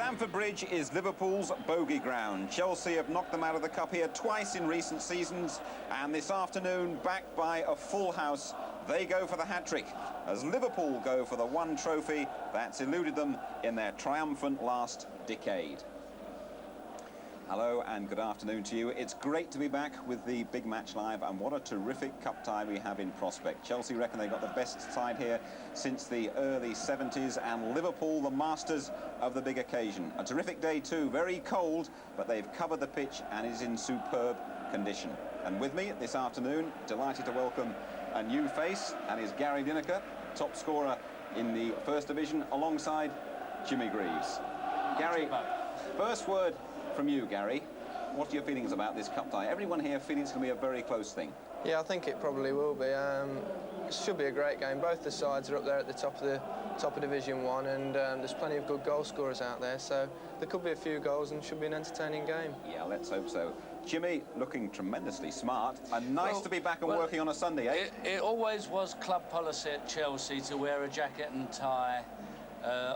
Stamford Bridge is Liverpool's bogey ground. Chelsea have knocked them out of the cup here twice in recent seasons, and this afternoon, backed by a full house, they go for the hat-trick, as Liverpool go for the one trophy that's eluded them in their triumphant last decade. Hello and good afternoon to you. It's great to be back with the Big Match Live, and what a terrific cup tie we have in prospect. Chelsea reckon they got the best side here since the early 70s, and Liverpool the masters of the big occasion. A terrific day too, very cold, but they've covered the pitch and is in superb condition. And with me this afternoon, delighted to welcome a new face, and is Gary Lineker, top scorer in the First Division, alongside Jimmy Greaves. Gary, first word from you, Gary. What are your feelings about this cup tie? Everyone here feeling it's going to be a very close thing. Yeah, I think it probably will be. It should be a great game. Both the sides are up there at the top of Division 1, and there's plenty of good goal scorers out there, so there could be a few goals and should be an entertaining game. Yeah, let's hope so. Jimmy, looking tremendously smart, and nice to be back and working on a Sunday, eh? It always was club policy at Chelsea to wear a jacket and tie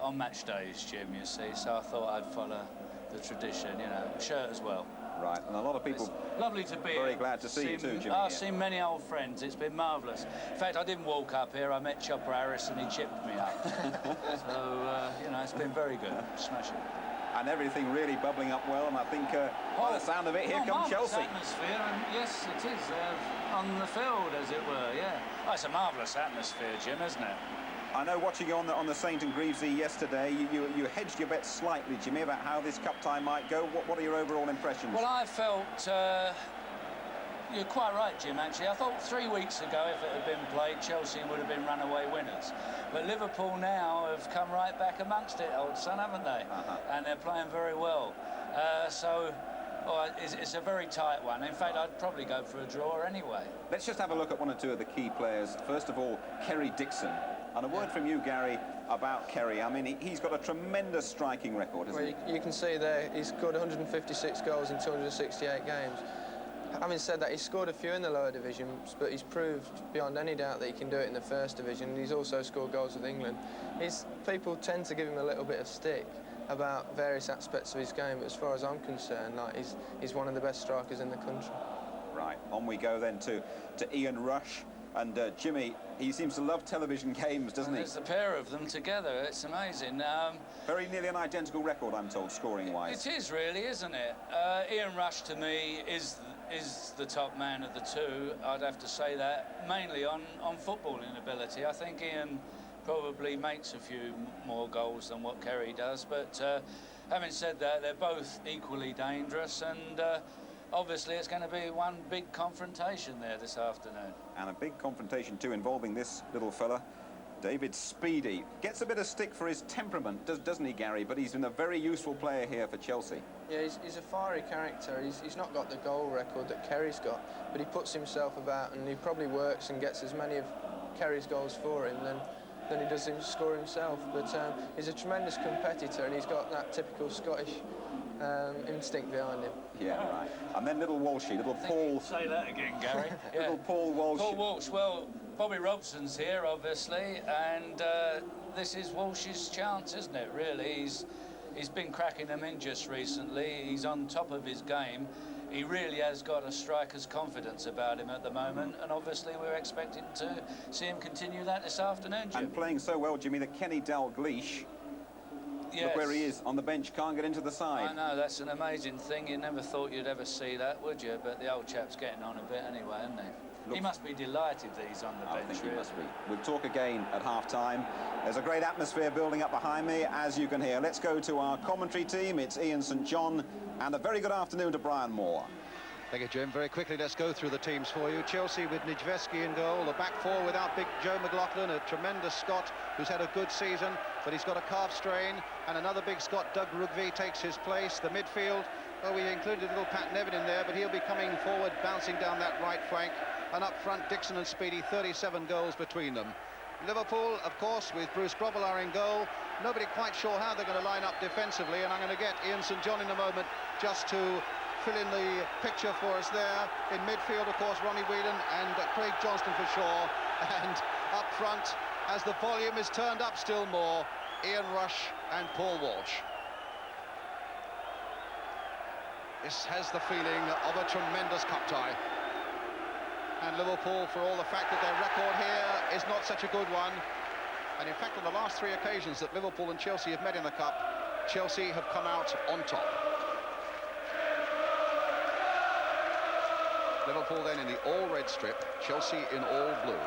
on match days, Jim, you see, so I thought I'd follow the tradition, you know, shirt as well. Right, and a lot of people lovely to be very glad to see you too, Jimmy. I've seen many old friends. It's been marvellous. In fact, I didn't walk up here. I met Chopper Harris and he chipped me up. So, you know, it's been very good. Smashing. And everything really bubbling up well, and I think by the sound of it, here comes Chelsea. Atmosphere, and yes, it is on the field, as it were. Yeah, oh, it's a marvellous atmosphere, Jim, isn't it? I know, watching you on the St and Greavesy yesterday, you hedged your bet slightly, Jimmy, about how this cup tie might go. What are your overall impressions? Well, I felt you're quite right, Jim, actually. I thought 3 weeks ago, if it had been played, Chelsea would have been runaway winners. But Liverpool now have come right back amongst it, old son, haven't they? And they're playing very well. It's a very tight one. In fact, I'd probably go for a draw anyway. Let's just have a look at one or two of the key players. First of all, Kerry Dixon. And a word from you, Gary, about Kerry. I mean, he's got a tremendous striking record, hasn't he? You can see there, he's scored 156 goals in 268 games. Having said that, he's scored a few in the lower divisions, but he's proved beyond any doubt that he can do it in the First Division. He's also scored goals with England. People tend to give him a little bit of stick about various aspects of his game, but as far as I'm concerned, like, he's one of the best strikers in the country. Right, on we go then to Ian Rush. And Jimmy, he seems to love television games, doesn't he? There's the pair of them together. It's amazing. Very nearly an identical record, I'm told, scoring-wise. It is really, isn't it? Ian Rush, to me, is the top man of the two. I'd have to say that, mainly on footballing ability. I think Ian probably makes a few more goals than what Kerry does. But having said that, they're both equally dangerous, and obviously, it's going to be one big confrontation there this afternoon. And a big confrontation, too, involving this little fella, David Speedy. Gets a bit of stick for his temperament, doesn't he, Gary? But he's been a very useful player here for Chelsea. Yeah, he's a fiery character. He's not got the goal record that Kerry's got, but he puts himself about, and he probably works and gets as many of Kerry's goals for him than he does score himself. But he's a tremendous competitor, and he's got that typical Scottish instinct behind him. Yeah, right. And then little Walshy, little Paul... Say that again, Gary. Yeah. Little Paul Walsh. Paul Walsh, well, Bobby Robson's here, obviously, and this is Walsh's chance, isn't it, really? He's been cracking them in just recently. He's on top of his game. He really has got a striker's confidence about him at the moment, and obviously we're expecting to see him continue that this afternoon, Jim. And playing so well, Jimmy, that Kenny Dalglish, yes, look where he is on the bench, can't get into the side. I know, that's an amazing thing. You never thought you'd ever see that, would you? But the old chap's getting on a bit anyway, isn't he? Look, he must be delighted that he's on the bench. I think he must be. We'll talk again at half-time. There's a great atmosphere building up behind me, as you can hear. Let's go to our commentary team. It's Ian St John, and a very good afternoon to Brian Moore. Thank you, Jim. Very quickly, let's go through the teams for you. Chelsea with Nijveski in goal. The back four without big Joe McLaughlin, a tremendous Scot who's had a good season, but he's got a calf strain. And another big Scot, Doug Rugby, takes his place. The midfield, well, we included little Pat Nevin in there, but he'll be coming forward, bouncing down that right flank. And up front, Dixon and Speedy, 37 goals between them. Liverpool, of course, with Bruce Grobbelaar in goal. Nobody quite sure how they're going to line up defensively, and I'm going to get Ian St John in a moment just to fill in the picture for us there. In midfield, of course, Ronnie Whelan and Craig Johnston for sure. And up front, as the volume is turned up still more, Ian Rush and Paul Walsh. This has the feeling of a tremendous cup tie. And Liverpool, for all the fact that their record here is not such a good one, and in fact on the last 3 occasions that Liverpool and Chelsea have met in the cup, Chelsea have come out on top. Liverpool then in the all-red strip, Chelsea in all blue.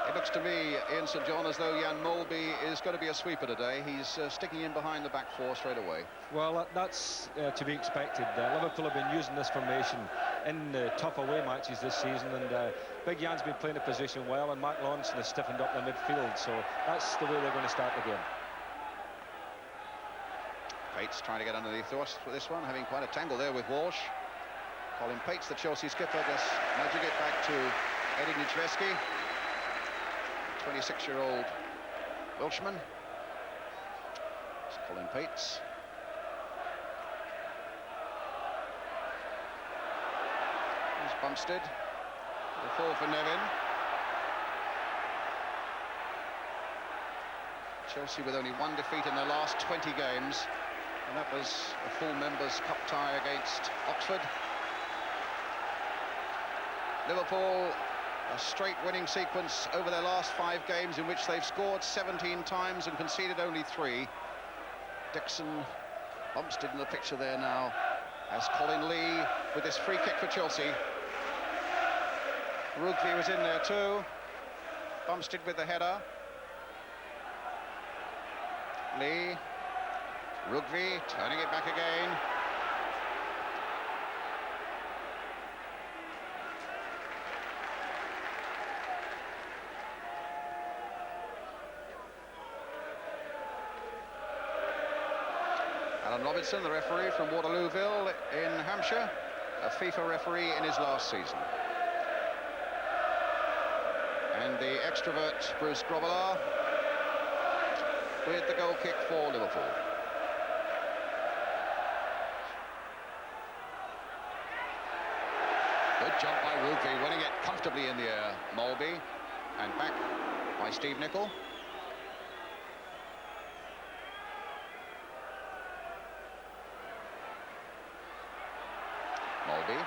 It looks to me, Ian St John, as though Jan Molby is going to be a sweeper today. He's sticking in behind the back four straight away. Well, that's to be expected. Liverpool have been using this formation in tough away matches this season, and Big Jan's been playing the position well, and Mark Lawrence has stiffened up the midfield, so that's the way they're going to start the game. Pates trying to get underneath us with this one, having quite a tangle there with Walsh. Colin Pates, the Chelsea skipper, just nudging it back to Eddie Nijveski. 26-year-old Welshman. It's Colin Pates. Here's Bumstead. The fall for Nevin. Chelsea with only 1 defeat in their last 20 games. And that was a full members' cup tie against Oxford. Liverpool, a straight winning sequence over their last 5 games in which they've scored 17 times and conceded only 3. Dixon, Bumstead in the picture there now, as Colin Lee with this free kick for Chelsea. Rugby was in there too. Bumstead with the header. Lee, Rugby turning it back again. Alan Robinson, the referee from Waterlooville in Hampshire, a FIFA referee in his last season. And the extrovert Bruce Grobbelaar with the goal kick for Liverpool. Good jump by Rugby, winning it comfortably in the air. Molby, and back by Steve Nicol. Molby.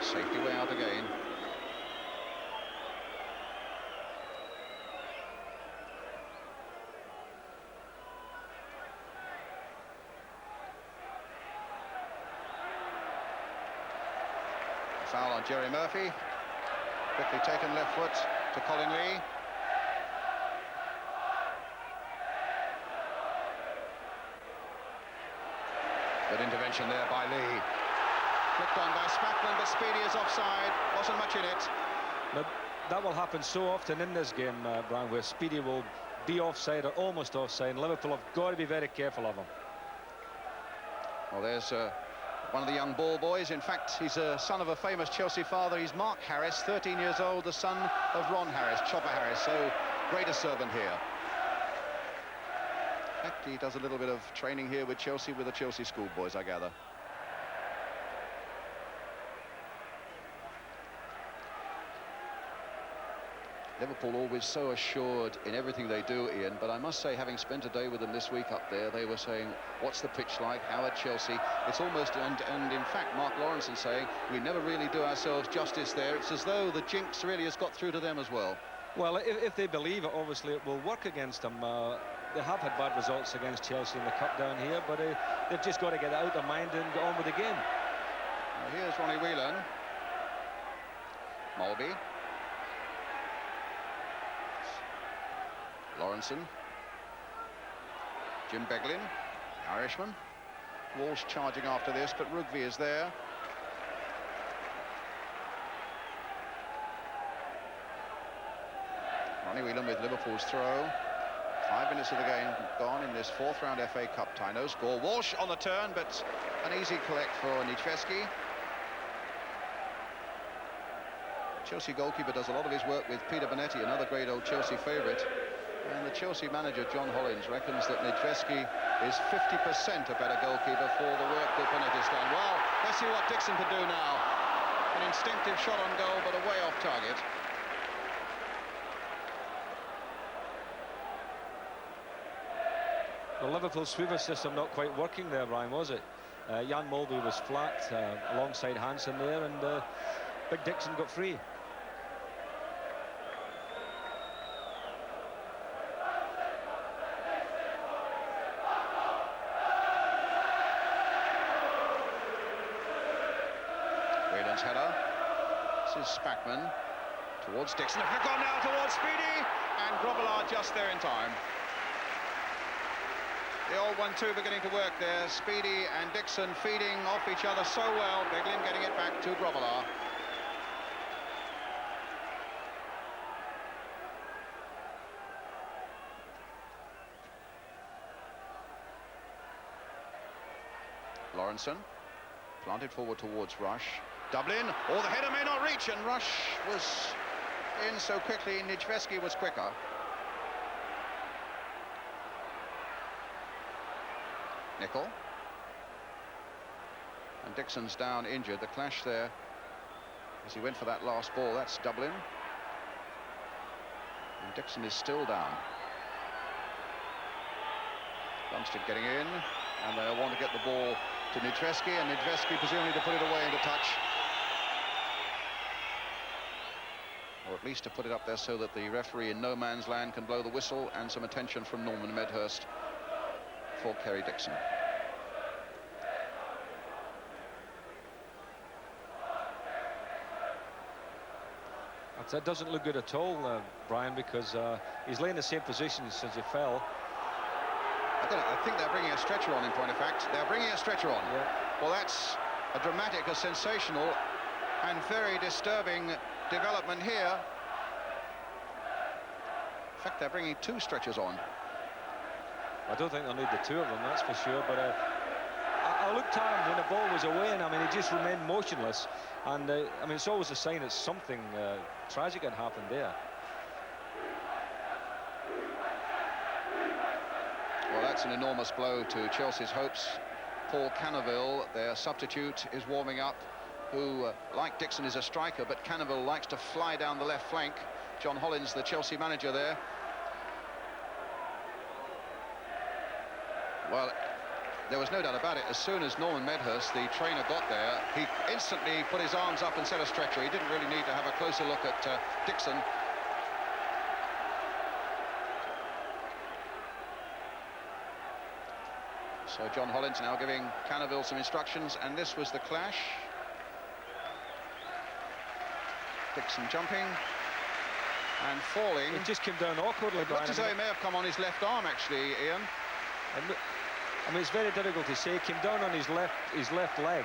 Safety way out again. Foul on Jerry Murphy. Quickly taken left foot to Colin Lee. Good intervention there by Lee. Flicked on by Spackman, but Speedy is offside. Wasn't much in it. But that will happen so often in this game, Brian, where Speedy will be offside or almost offside, and Liverpool have got to be very careful of him. Well, there's one of the young ball boys. In fact, he's a son of a famous Chelsea father. He's Mark Harris, 13 years old, the son of Ron Harris, Chopper Harris, so great a servant here. In fact, he does a little bit of training here with Chelsea, with the Chelsea schoolboys, I gather. Liverpool always so assured in everything they do, Ian, but I must say, having spent a day with them this week up there, they were saying, what's the pitch like, how at Chelsea? It's almost, and in fact, Mark Lawrence is saying, we never really do ourselves justice there. It's as though the jinx really has got through to them as well. Well, if they believe it, obviously it will work against them. They have had bad results against Chelsea in the cup down here, but they've just got to get it out of mind and get on with the game. Well, here's Ronnie Whelan. Molby. Lawrenson. Jim Beglin, the Irishman. Walsh charging after this, but Rugby is there. Ronnie Whelan with Liverpool's throw. 5 minutes of the game gone in this 4th round FA Cup tie. No score. Walsh on the turn, but an easy collect for Nijveski. Chelsea goalkeeper does a lot of his work with Peter Bonetti, another great old Chelsea favourite. And the Chelsea manager, John Hollins, reckons that Nijveski is 50% a better goalkeeper for the work that Bonetti's done. Well, let's see what Dixon can do now. An instinctive shot on goal, but away off target. Well, Liverpool's sweeper system not quite working there, Brian, was it? Jan Molby was flat alongside Hansen there, and Big Dixon got free. Whelan's header. This is Spackman towards Dixon. Have gone now towards Speedy, and Grobbelaar just there in time. The old 1-2 beginning to work there. Speedy and Dixon feeding off each other so well. Beglin getting it back to Grobbelaar. Lawrenson planted forward towards Rush. Dublin, or the header may not reach, and Rush was in so quickly. Nijveski was quicker. Nickel. And Dixon's down injured. The clash there as he went for that last ball. That's Dublin. And Dixon is still down. Lumsted getting in, and they want to get the ball to Nijveski, and Nijveski presumably to put it away into touch. Or at least to put it up there so that the referee in no man's land can blow the whistle, and some attention from Norman Medhurst for Kerry Dixon. That doesn't look good at all, Brian, because he's laying the same position since he fell. I think they're bringing a stretcher on, in point of fact. They're bringing a stretcher on. Yeah. Well, that's a dramatic, a sensational and very disturbing development here. In fact, they're bringing 2 stretchers on. I don't think they'll need the 2 of them, that's for sure, but I looked at him when the ball was away, and I mean, he just remained motionless, and I mean, it's always a sign that something tragic had happened there. Well, that's an enormous blow to Chelsea's hopes. Paul Cannaville, their substitute, is warming up, who, like Dixon, is a striker, but Cannaville likes to fly down the left flank. John Hollins, the Chelsea manager there. Well, there was no doubt about it. As soon as Norman Medhurst, the trainer, got there, he instantly put his arms up and set a stretcher. He didn't really need to have a closer look at Dixon. So John Hollins now giving Cannaville some instructions, and this was the clash. Dixon jumping and falling. It just came down awkwardly. It looked as though he may have come on his left arm, actually, Ian. I mean, it's very difficult to say. He came down on his left leg.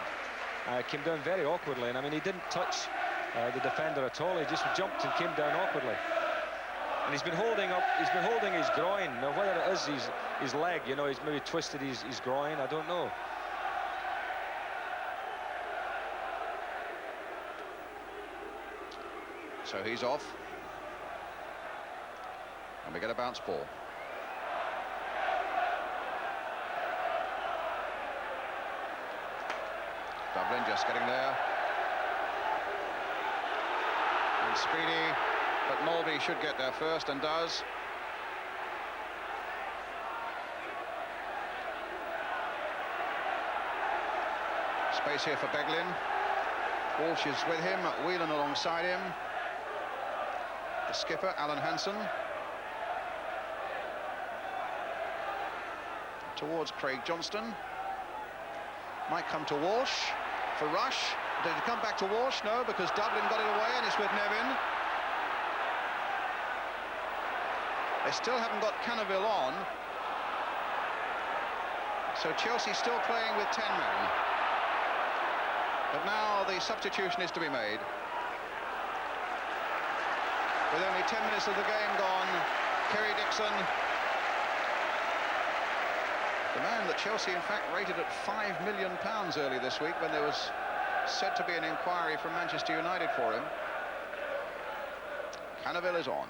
Came down very awkwardly, and I mean, he didn't touch the defender at all. He just jumped and came down awkwardly. And he's been holding his groin. Now, whether it is his leg, you know, he's maybe twisted his groin, I don't know. So he's off. And we get a bounce ball. Dublin just getting there. And Speedy, but Molby should get there first, and does. Space here for Beglin. Walsh is with him, Whelan alongside him. The skipper, Alan Hansen. Towards Craig Johnston. Might come to Walsh for Rush. Did it come back to Walsh? No, because Dublin got it away, and it's with Nevin. They still haven't got Cannaville on. So Chelsea still playing with 10 men. But now the substitution is to be made. With only 10 minutes of the game gone, Kerry Dixon, the man that Chelsea in fact rated at £5 million early this week when there was said to be an inquiry from Manchester United for him. Cannaville is on.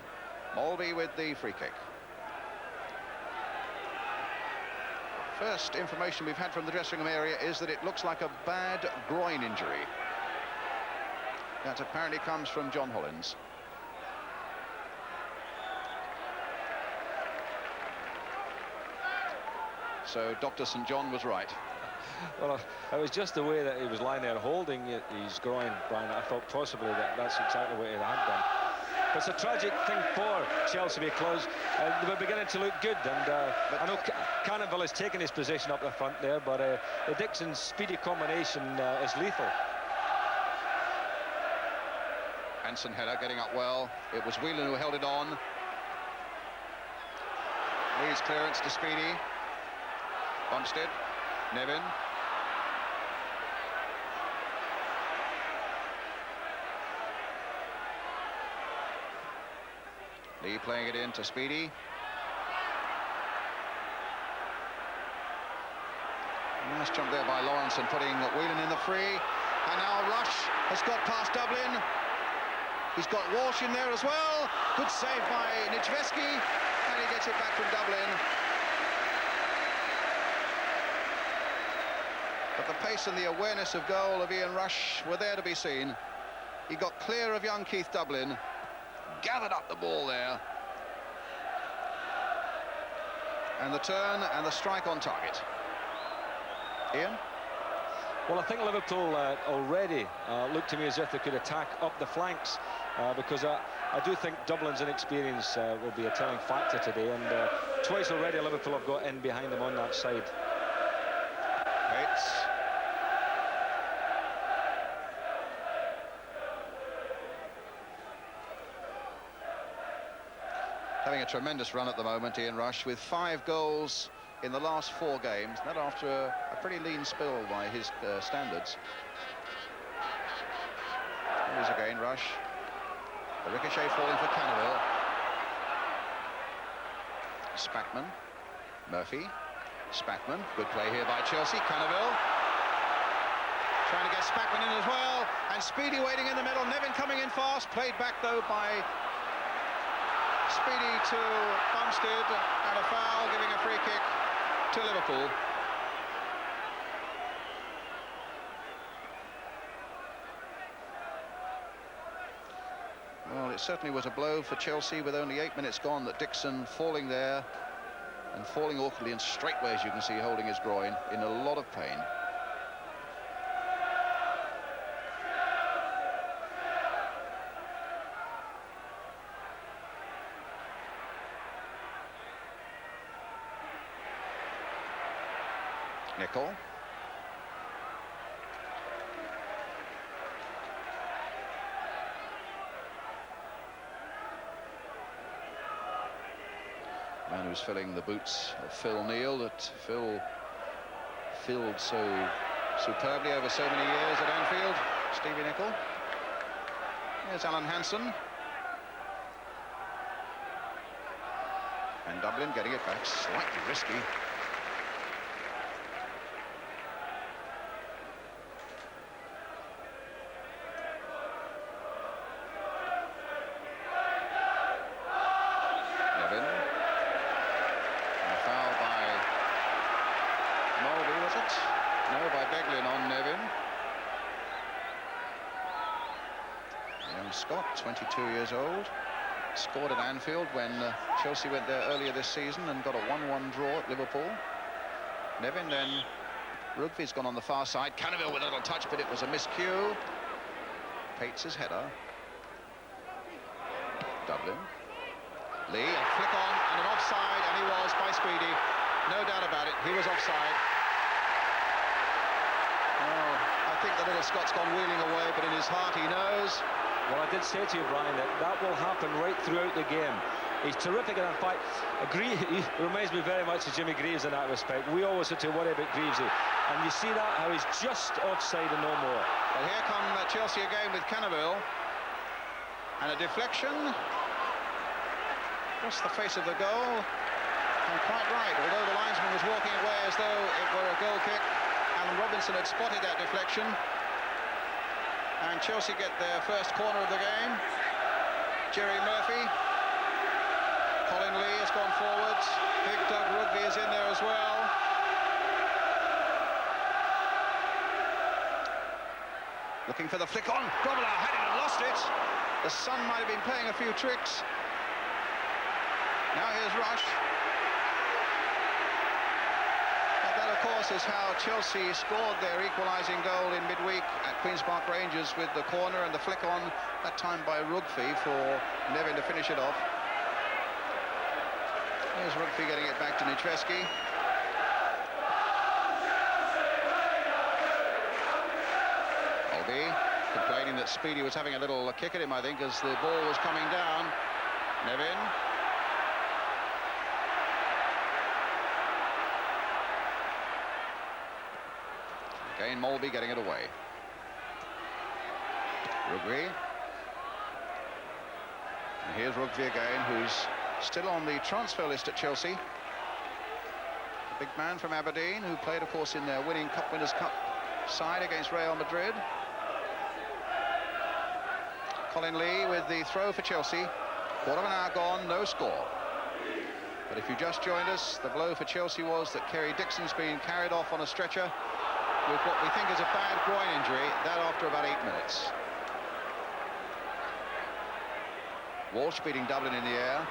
Molby with the free kick. First information we've had from the dressing room area is that it looks like a bad groin injury. That apparently comes from John Hollins. so Dr. St. John was right. Well, it was just the way that he was lying there holding his groin, Brian. I thought possibly that's exactly what he had done. But it's a tragic thing for Chelsea because they were beginning to look good, and I know Cannavale has taken his position up the front there, but the Dixon's speedy combination is lethal. Hansen header getting up well. It was Whelan who held it on. Lee's clearance to Speedy. Bumstead. Nevin. Lee playing it in to Speedy. Nice jump there by Lawrence and putting Whelan in the free. And now Rush has got past Dublin. He's got Walsh in there as well. Good save by Nijveski. And he gets it back from Dublin. But the pace and the awareness of goal of Ian Rush were there to be seen. He got clear of young Keith Dublin. Gathered up the ball there. And the turn and the strike on target. Ian? Well, I think Liverpool already looked to me as if they could attack up the flanks because I do think Dublin's inexperience will be a telling factor today, and twice already Liverpool have got in behind them on that side. Bates. Having a tremendous run at the moment, Ian Rush, with 5 goals in the last 4 games. That after a pretty lean spill by his standards. Here's again Rush. The ricochet falling for Cannavale. Spackman. Murphy. Spackman. Good play here by Chelsea. Cannavale. Trying to get Spackman in as well. And Speedy waiting in the middle. Nevin coming in fast. Played back though by Speedy to Bumstead, and a foul, giving a free kick to Liverpool. Well, it certainly was a blow for Chelsea with only 8 minutes gone, that Dixon falling there and falling awkwardly and straightway, as you can see, holding his groin in a lot of pain. Nicol. Man who's filling the boots of Phil Neal, that Phil filled so superbly over so many years at Anfield. Stevie Nicol. Here's Alan Hansen. And Dublin getting it back, slightly risky. Scott, 22 years old, scored at Anfield when Chelsea went there earlier this season and got a 1-1 draw at Liverpool. Nevin, then Rugby's gone on the far side. Cannavale with a little touch, but it was a miscue. Pates' header. Dublin. Lee, a flick on and an offside, and he was by Speedy. No doubt about it, he was offside. Oh, I think the little Scott's gone wheeling away, but in his heart he knows. Well, I did say to you, Brian, that will happen right throughout the game. He's terrific, and in fact, he reminds me very much of Jimmy Greaves in that respect. We always had to worry about Greavesy, and you see that, how he's just offside and no more. Well, here come Chelsea again with Cannavale, and a deflection. Just the face of the goal, and quite right, although the linesman was walking away as though it were a goal kick, and Robinson had spotted that deflection. And Chelsea get their first corner of the game. Jerry Murphy. Colin Lee has gone forwards. Big Doug Rugby is in there as well. Looking for the flick on. Grobbelaar had it and lost it. The sun might have been playing a few tricks. Now here's Rush. of course, is how Chelsea scored their equalising goal in midweek at Queen's Park Rangers, with the corner and the flick on, that time by Rugby, for Nevin to finish it off. Here's Rugby getting it back to Nijveski. Olby complaining that Speedy was having a little kick at him, I think, as the ball was coming down. Nevin. Again, Mulvey getting it away. Rugby. And here's Rugby again, who's still on the transfer list at Chelsea. A big man from Aberdeen, who played, of course, in their winning Cup Winners' Cup side against Real Madrid. Colin Lee with the throw for Chelsea. Quarter of an hour gone, no score. But if you just joined us, the blow for Chelsea was that Kerry Dixon's been carried off on a stretcher with what we think is a bad groin injury, that after about 8 minutes. Walsh beating Dublin in the air.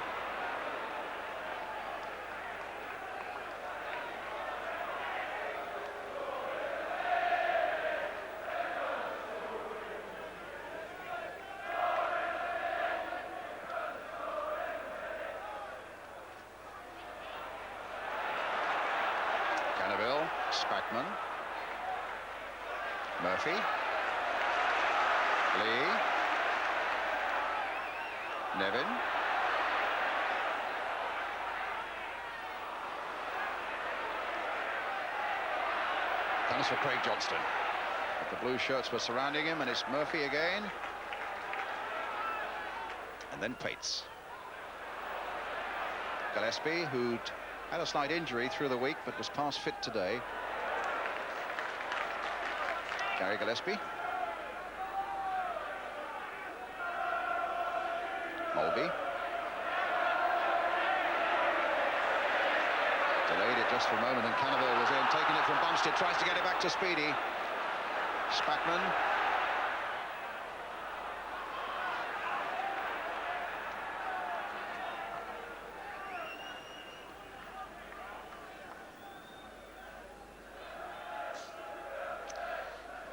Cannaville, Spackman. Murphy. Lee. Nevin. Comes for Craig Johnston. But the blue shirts were surrounding him, and it's Murphy again. And then Pates. Gillespie, who'd had a slight injury through the week, but was past fit today. Gary Gillespie. Mulvey. Delayed it just for a moment, and Cannaville was in, taking it from Bumstead, tries to get it back to Speedy. Spackman.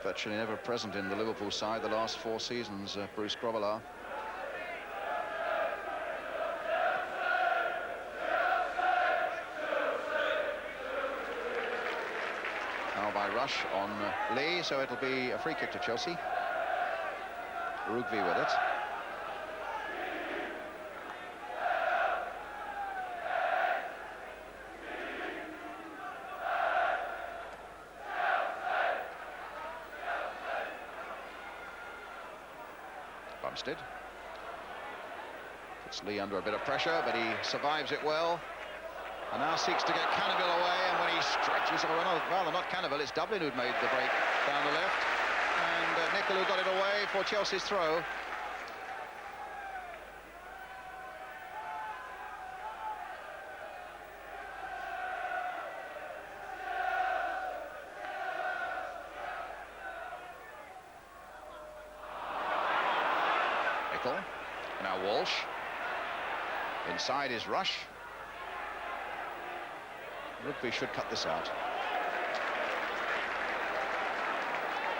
Virtually never present in the Liverpool side the last 4 seasons, Bruce Grobbelaar. Now by Rush on Lee, so it'll be a free kick to Chelsea. Rugby with it. Bumstead. Puts Lee under a bit of pressure, but he survives it well. And now seeks to get Cannaville away, and when he stretches, or no, rather not Cannaville, it's Dublin who'd made the break down the left. And Nicol who got it away for Chelsea's throw. Now Walsh. Inside is Rush. Rugby should cut this out.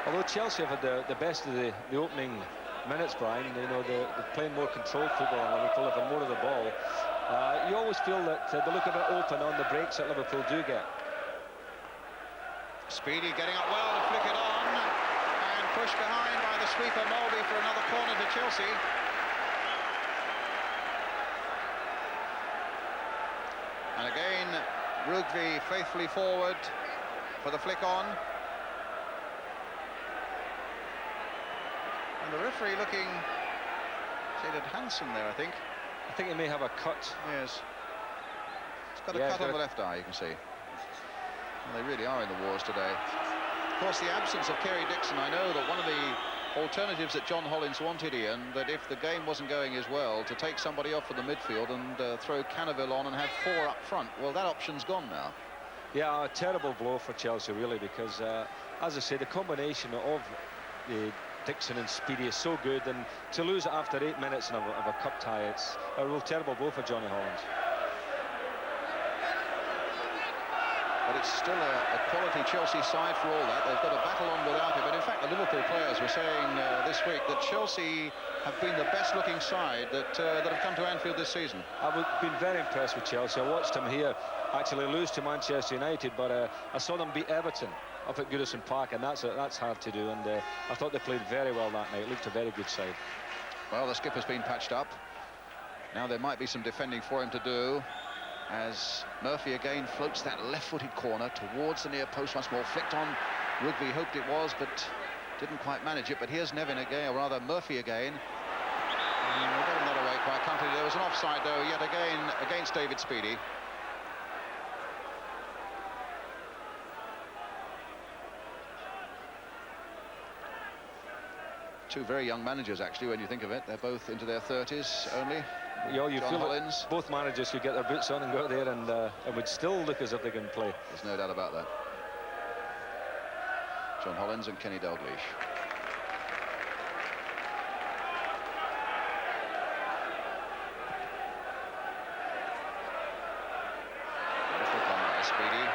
Although Chelsea have had the best of the opening minutes, Brian, you know, they're playing more controlled football, and Liverpool have had more of the ball. You always feel that they look a bit open on the breaks that Liverpool do get. Speedy getting up well to flick it on, and pushed behind by the sweeper Mulvey for another corner to Chelsea. And again, Rugby faithfully forward for the flick on. And the referee looking, shaded handsome there, I think. I think he may have a cut. Yes. It's got a cut on the left eye, you can see. Well, they really are in the wars today. Of course, the absence of Kerry Dixon, I know that one of the alternatives that John Hollins wanted, Ian, that if the game wasn't going as well, to take somebody off for the midfield and throw Cannaville on and have 4 up front. Well, that option's gone now. Yeah, a terrible blow for Chelsea, really, because, as I say, the combination of Dixon and Speedy is so good, and to lose it after 8 minutes of a cup tie, it's a real terrible blow for Johnny Hollins. But it's still a quality Chelsea side for all that. They've got a battle on without him. And in fact, the Liverpool players were saying this week that Chelsea have been the best-looking side that have come to Anfield this season. I've been very impressed with Chelsea. I watched them here actually lose to Manchester United, but I saw them beat Everton up at Goodison Park, and that's hard to do. And I thought they played very well that night. It looked a very good side. Well, the skipper's been patched up. Now there might be some defending for him to do, as Murphy again floats that left-footed corner towards the near post once more. Flicked on. Rugby hoped it was, but didn't quite manage it. But here's Nevin again, or rather Murphy again. And we'll get him that away quite comfortably. There was an offside, though, yet again against David Speedie. Two very young managers, actually, when you think of it. They're both into their 30s only. Yeah, you John feel Hollins. that both managers could get their boots on and go out there and would still look as if they can play. There's no doubt about that. John Hollins and Kenny Dalglish. Speedy.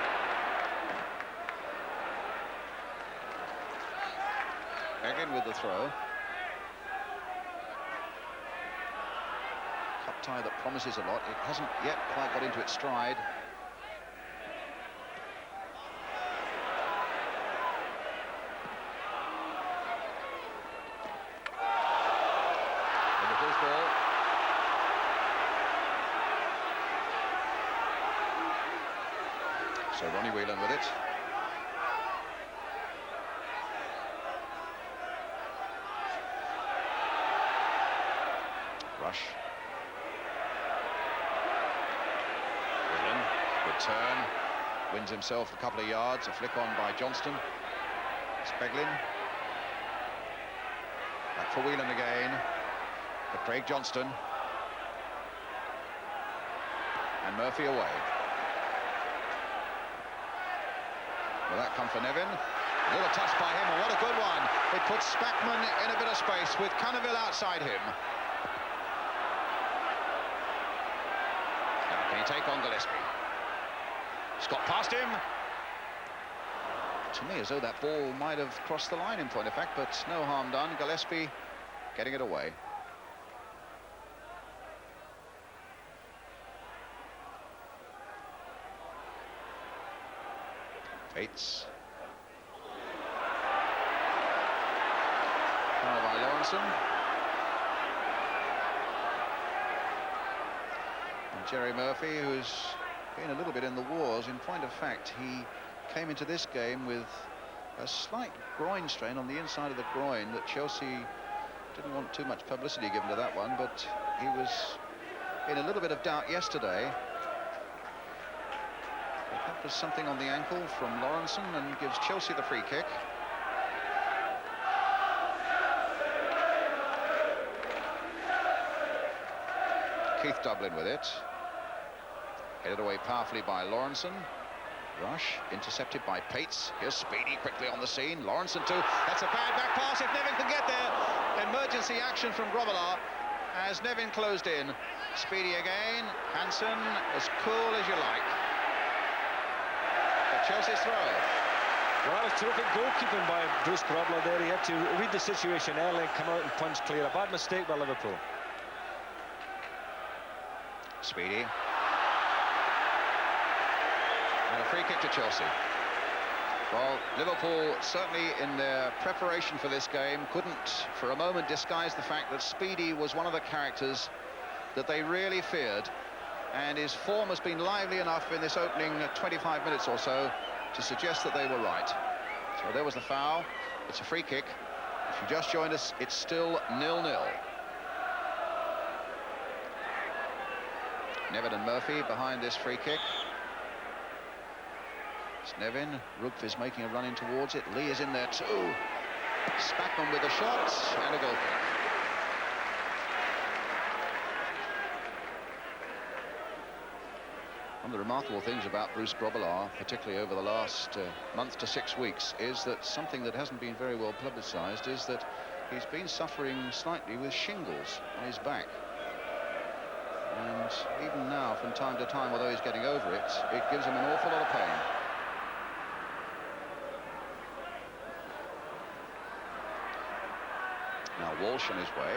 Again with the throw. Cup tie that promises a lot. It hasn't yet quite got into its stride. Liverpool's ball. So Ronnie Whelan with it. Rush. Whelan, good turn. Wins himself a couple of yards. A flick on by Johnston. Speglin. Back for Whelan again. For Craig Johnston. And Murphy away. Will that come for Nevin? A little touch by him, and what a good one. It puts Spackman in a bit of space with Cannaville outside him. Now can he take on Gillespie? Scott past him. To me, as though that ball might have crossed the line in point of fact, but no harm done. Gillespie getting it away. Bates. Foul by Lawrenson. And Jerry Murphy, who's been a little bit in the wars. In point of fact, he came into this game with a slight groin strain on the inside of the groin that Chelsea didn't want too much publicity given to that one, but he was in a little bit of doubt yesterday. That was something on the ankle from Lawrenson and gives Chelsea the free kick. Keith Dublin with it. Headed away powerfully by Lawrenson. Rush intercepted by Pates. Here's Speedy quickly on the scene. Lawrenson too. That's a bad back pass if Nevin can get there. Emergency action from Grobbelaar as Nevin closed in. Speedy again. Hansen, as cool as you like. Chelsea's throw. Well, that was terrific goalkeeping by Bruce Grobbelaar there. He had to read the situation early and come out and punch clear. A bad mistake by Liverpool. Speedy. And a free kick to Chelsea. Well, Liverpool, certainly in their preparation for this game, couldn't for a moment disguise the fact that Speedy was one of the characters that they really feared. And his form has been lively enough in this opening 25 minutes or so to suggest that they were right. So there was the foul. It's a free kick. If you just joined us, it's still 0-0. Nevin and Murphy behind this free kick. It's Nevin. Rugf is making a run in towards it. Lee is in there too. Spackman with a shot and a goal kick. One of the remarkable things about Bruce Grobbelaar, particularly over the last month to 6 weeks, is that something that hasn't been very well publicised is that he's been suffering slightly with shingles on his back. And even now, from time to time, although he's getting over it, it gives him an awful lot of pain. Now Walsh on his way.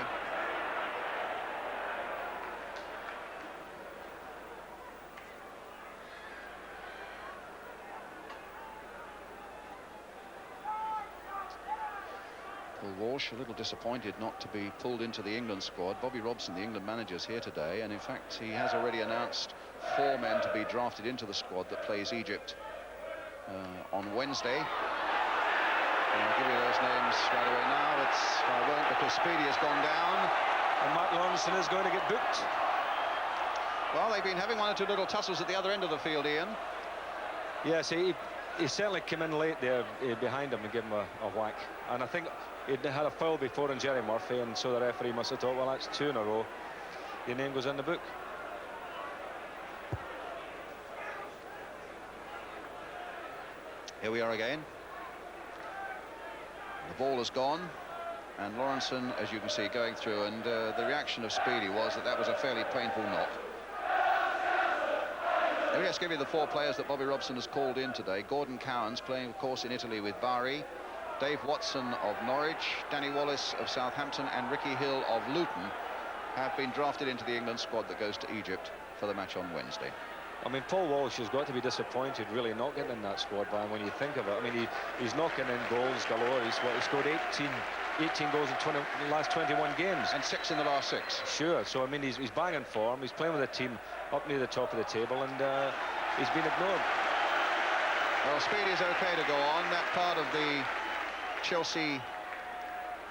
Paul Walsh a little disappointed not to be pulled into the England squad. Bobby Robson, the England manager, is here today, and in fact he has already announced 4 men to be drafted into the squad that plays Egypt on Wednesday. And I'll give you those names right away now. I won't, because Speedy has gone down. And Mark Lawrence is going to get booked. Well, they've been having 1 or 2 little tussles at the other end of the field, Ian. Yes, he certainly came in late there behind him and gave him a whack. And I think he'd had a foul before on Jerry Murphy, and so the referee must have thought, well, that's 2 in a row. Your name goes in the book. Here we are again. The ball has gone, and Lawrenson, as you can see, going through, and the reaction of Speedy was that was a fairly painful knock. Let me just give you the 4 players that Bobby Robson has called in today. Gordon Cowan's playing, of course, in Italy with Bari. Dave Watson of Norwich, Danny Wallace of Southampton, and Ricky Hill of Luton have been drafted into the England squad that goes to Egypt for the match on Wednesday. I mean, Paul Walsh has got to be disappointed really not getting in that squad, Brian, when you think of it. I mean, he's knocking in goals galore. He scored 18 goals in the last 21 games. And 6 in the last 6. Sure, so I mean, he's banging form. He's playing with a team up near the top of the table, and he's been ignored. Well, Speedy's okay to go on. That part of the Chelsea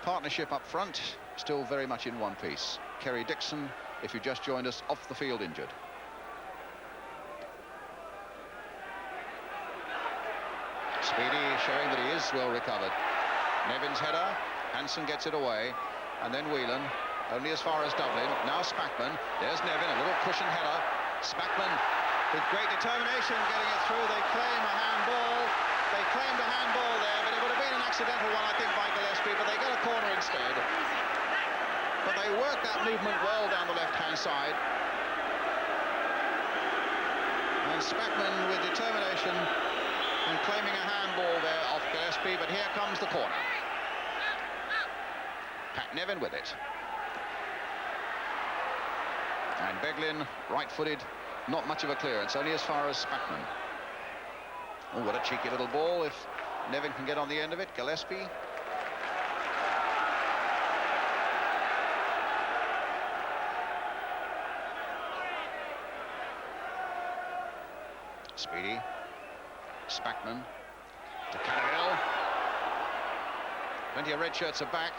partnership up front still very much in one piece. Kerry Dixon, if you just joined us, off the field injured. Speedy showing that he is well recovered. Nevin's header, Hansen gets it away, and then Whelan only as far as Dublin. Now Spackman, there's Nevin, a little cushion header. Spackman with great determination getting it through. They claim a handball. They claimed a handball there, but it would have been an accidental one, I think, by Gillespie, but they got a corner instead. But they worked that movement well down the left-hand side. And Spackman with determination and claiming a handball there off Gillespie, but here comes the corner. Pat Nevin with it. And Beglin, right-footed, not much of a clearance, only as far as Spackman. Oh, what a cheeky little ball if Nevin can get on the end of it. Gillespie. Speedy. Spackman to Cannaville. Plenty of red shirts are back,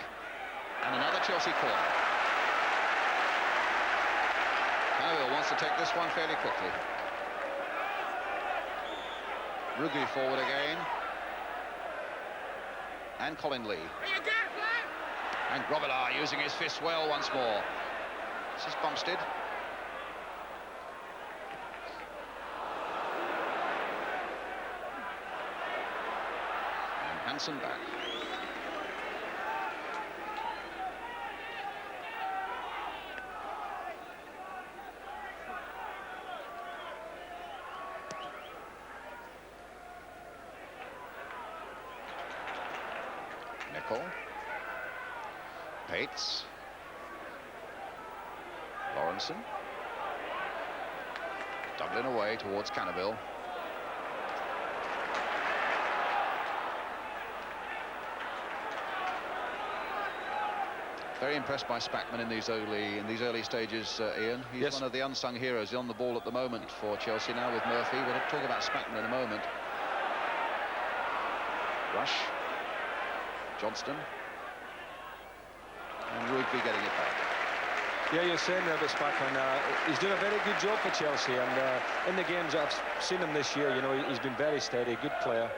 and another Chelsea corner. Cannaville wants to take this one fairly quickly. Ruggie forward again, and Colin Lee. And Grobbelaar using his fist well once more. This is Bumstead. Hansen back. Nicol. Pates. Lawrenson. Dublin away towards Cannaville. Very impressed by Spackman in these early stages, Ian. He's yes. One of the unsung heroes on the ball at the moment for Chelsea now with Murphy. We'll talk about Spackman in a moment. Rush. Johnston. And Rugby getting it back. Yeah, you're saying there about Spackman. He's doing a very good job for Chelsea, and in the games I've seen him this year, you know, he's been very steady, good player.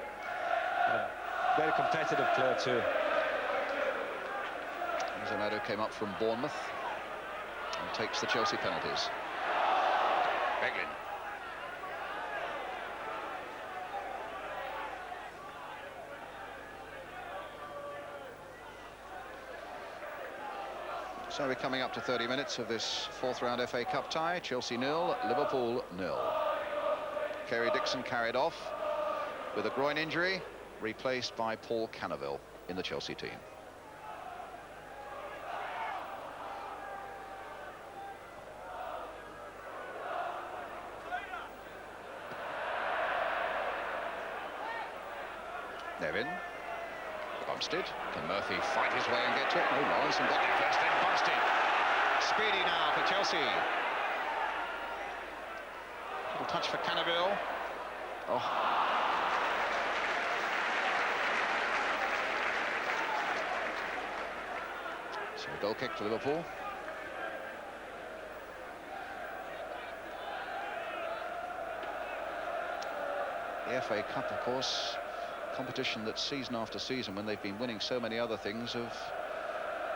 Very competitive player too. Zanotto came up from Bournemouth and takes the Chelsea penalties. Beglin. So we're coming up to 30 minutes of this 4th round FA Cup tie. Chelsea 0, Liverpool 0. Kerry Dixon carried off with a groin injury, replaced by Paul Cannaville in the Chelsea team. Nevin. Bumstead. Can Murphy fight his way and get to it? No, Lawrence got there first, then Bumstead. Speedy now for Chelsea. Little touch for Cannaville. Oh. So a goal kick for Liverpool. The FA Cup, of course, competition that season after season, when they've been winning so many other things, have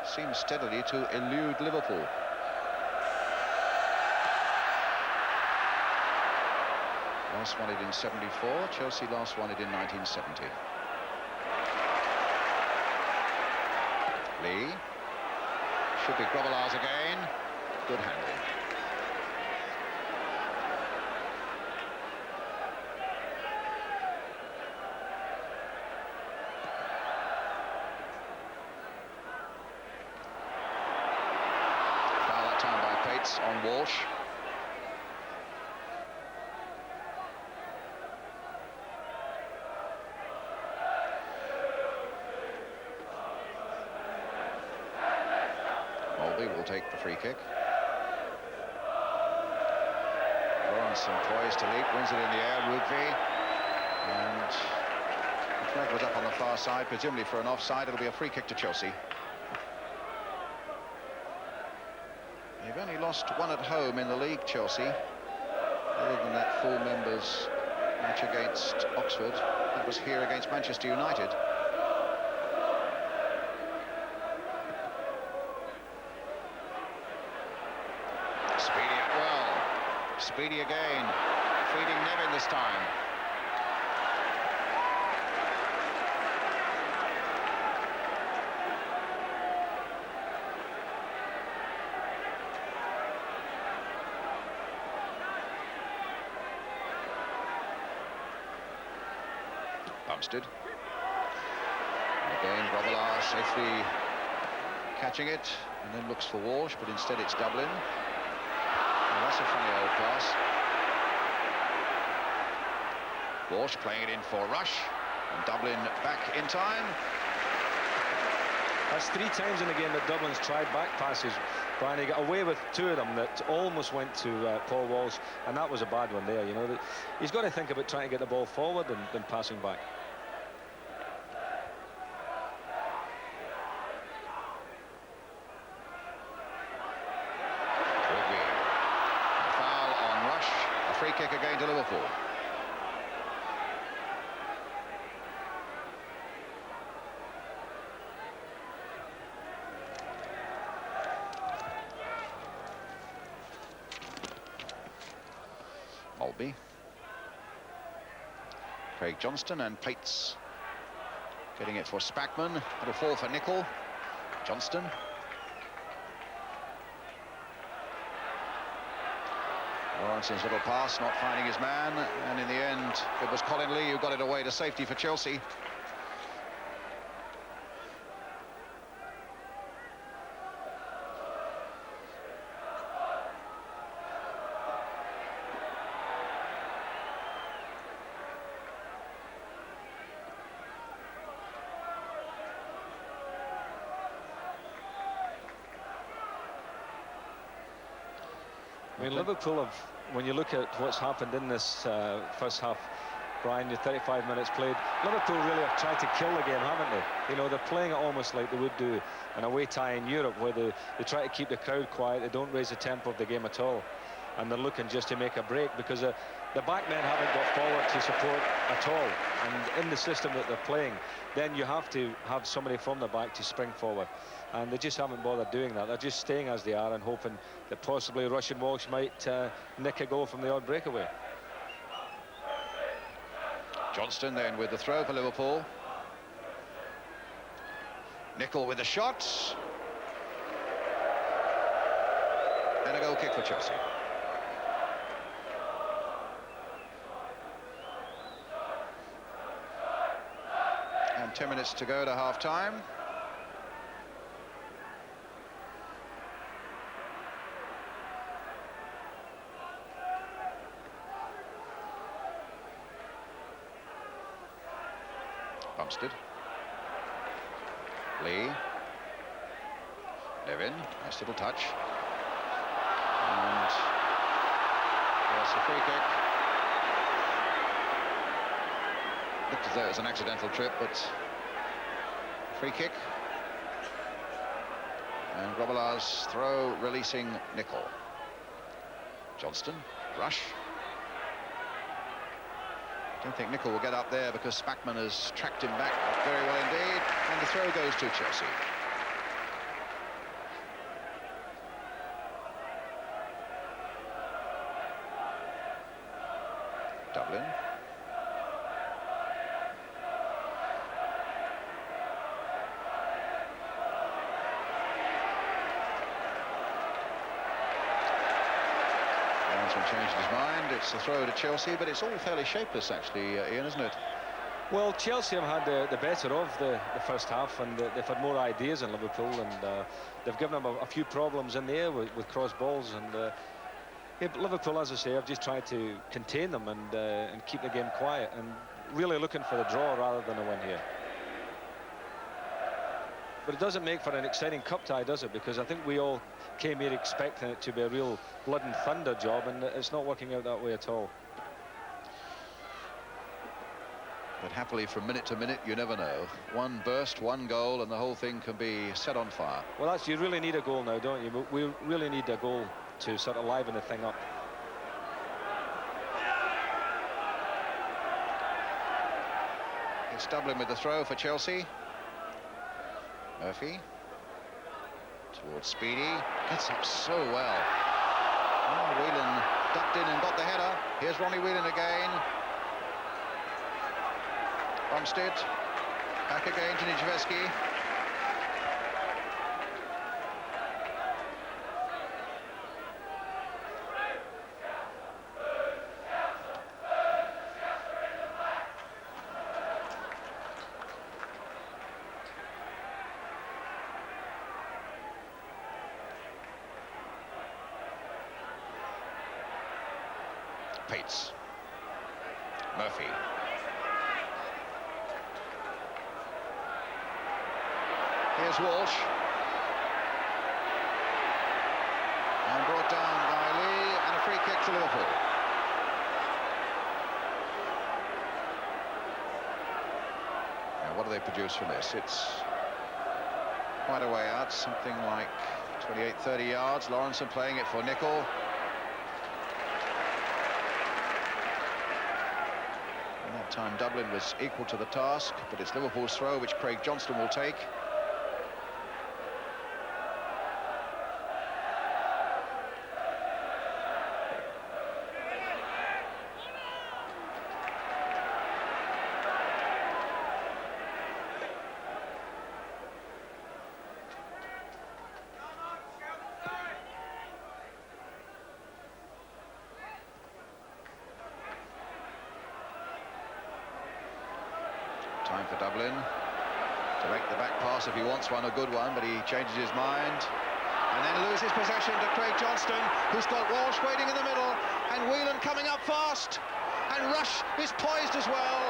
seemed steadily to elude Liverpool. Last won it in 74, Chelsea last won it in 1970. Lee. Should be Grobbelaars again. Good handling. On Walsh. Mulvey will take the free kick. Lawrence poised to leap, wins it in the air. Rugby, and the flag was up on the far side, presumably for an offside. It'll be a free kick to Chelsea. They've only lost one at home in the league, Chelsea. Other than that full members match against Oxford, that was here against Manchester United. Speedy up well. Speedy again. Feeding Nevin this time. Bumstead. Again, Grobbelaars safely catching it, and then looks for Walsh, but instead it's Dublin. Well, that's a funny old pass. Walsh playing it in for Rush, and Dublin back in time. That's 3 times in the game that Dublin's tried back passes. Brian, he got away with 2 of them that almost went to Paul Walsh, and that was a bad one there. You know, he's got to think about trying to get the ball forward than passing back. A foul on Rush. A free kick again to Liverpool. Mulby. Craig Johnston and Pates getting it for Spackman. It'll fall for Nicol. Johnston. Lawrence's little pass, not finding his man, and in the end it was Colin Lee who got it away to safety for Chelsea. I mean, Liverpool have, when you look at what's happened in this first half, Brian, the 35 minutes played, Liverpool really have tried to kill the game, haven't they? You know, they're playing it almost like they would do an away tie in Europe, where they try to keep the crowd quiet, they don't raise the tempo of the game at all. And they're looking just to make a break, because the back men haven't got forward to support at all. And in the system that they're playing, then you have to have somebody from the back to spring forward. And they just haven't bothered doing that. They're just staying as they are and hoping that possibly Russian Walsh might nick a goal from the odd breakaway. Johnston then with the throw for Liverpool. Nicol with the shot. And a goal kick for Chelsea. And 10 minutes to go to half-time. Bumstead. Lee. Levin, nice little touch. And there's a free kick. Looked as though it was an accidental trip, but free kick. And Grobbelaar's throw releasing Nicol. Johnston, rush. I don't think Nicol will get up there because Spackman has tracked him back very well indeed. And the throw goes to Chelsea. Dublin. Changed his mind. It's the throw to Chelsea, but it's all fairly shapeless actually, Ian, isn't it? Well, Chelsea have had the better of the first half, and they've had more ideas than Liverpool, and they've given them a few problems in the air with cross balls, and yeah, but Liverpool, as I say, have just tried to contain them and keep the game quiet, and really looking for a draw rather than a win here. But it doesn't make for an exciting cup tie, does it? Because I think we all came here expecting it to be a real blood and thunder job, and it's not working out that way at all. But happily, from minute to minute, you never know. One burst, one goal, and the whole thing can be set on fire. Well, that's, you really need a goal now, don't you? We really need a goal to sort of liven the thing up. It's Dublin with the throw for Chelsea. Murphy towards Speedy, gets up so well. Oh, Whelan ducked in and got the header. Here's Ronnie Whelan again. Bumstead back again to Niedzwiecki. Pates. Murphy. Here's Walsh. And brought down by Lee, and a free kick to Liverpool. Now, what do they produce from this? It's quite a way out, something like 28, 30 yards. Lawrenson playing it for Nicol. Time Dublin was equal to the task, but it's Liverpool's throw which Craig Johnston will take. Time for Dublin to make the back pass if he wants one, a good one, but he changes his mind and then loses possession to Craig Johnston, who's got Walsh waiting in the middle, and Whelan coming up fast, and Rush is poised as well,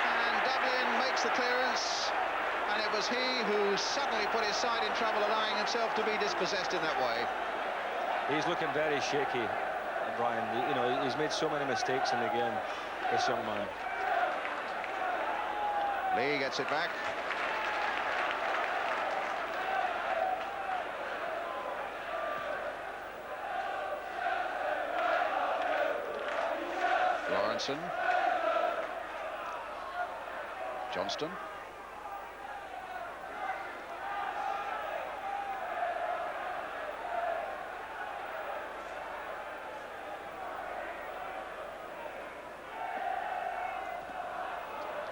and Dublin makes the clearance, and it was he who suddenly put his side in trouble, allowing himself to be dispossessed in that way. He's looking very shaky, Brian. You know, he's made so many mistakes in the game, this young man. Lee gets it back. Lawrenson. Johnston.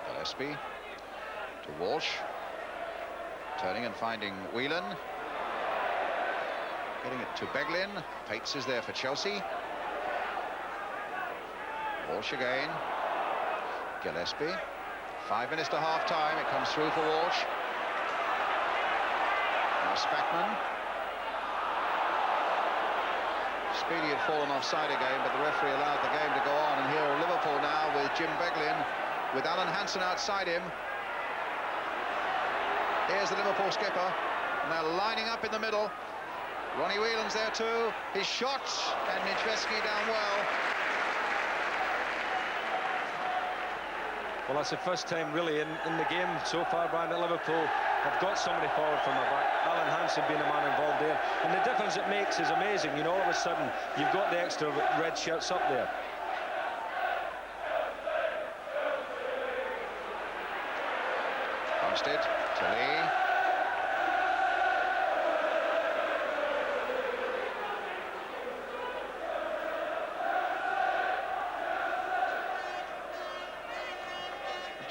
Gillespie. To Walsh, turning and finding Whelan, getting it to Beglin. Pates is there for Chelsea. Walsh again. Gillespie. 5 minutes to half time. It comes through for Walsh. Now Spackman. Speedy had fallen offside again, but the referee allowed the game to go on. And here are Liverpool now with Jim Beglin with Alan Hansen outside him. Here's the Liverpool skipper, and they're lining up in the middle. Ronnie Whelan's there too. His shot, and Nijveski down well. Well, that's the first time really in the game so far, Brian, that Liverpool have got somebody forward from the back. Alan Hansen being the man involved there. And the difference it makes is amazing. You know, all of a sudden, you've got the extra red shirts up there. Bumstead to Lee.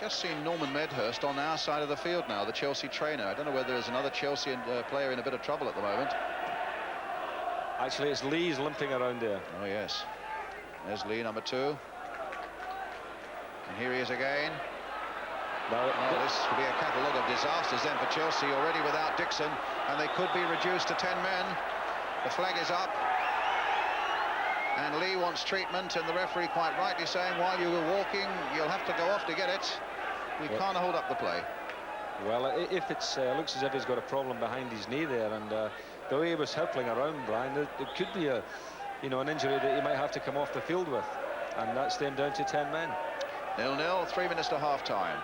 Just seen Norman Medhurst on our side of the field now, the Chelsea trainer. I don't know whether there's another Chelsea player in a bit of trouble at the moment. Actually, it's Lee's limping around there. Oh, yes. There's Lee, number 2. And here he is again. Now, this will be a catalogue of disasters then for Chelsea, already without Dixon, and they could be reduced to 10 men. The flag is up. And Lee wants treatment, and the referee quite rightly saying, while you were walking, you'll have to go off to get it. We can't hold up the play. Well, if it's looks as if he's got a problem behind his knee there, and the way he was hurtling around, Brian, it could be an injury that he might have to come off the field with, and that's them down to 10 men. 0-0, 3 minutes to half-time.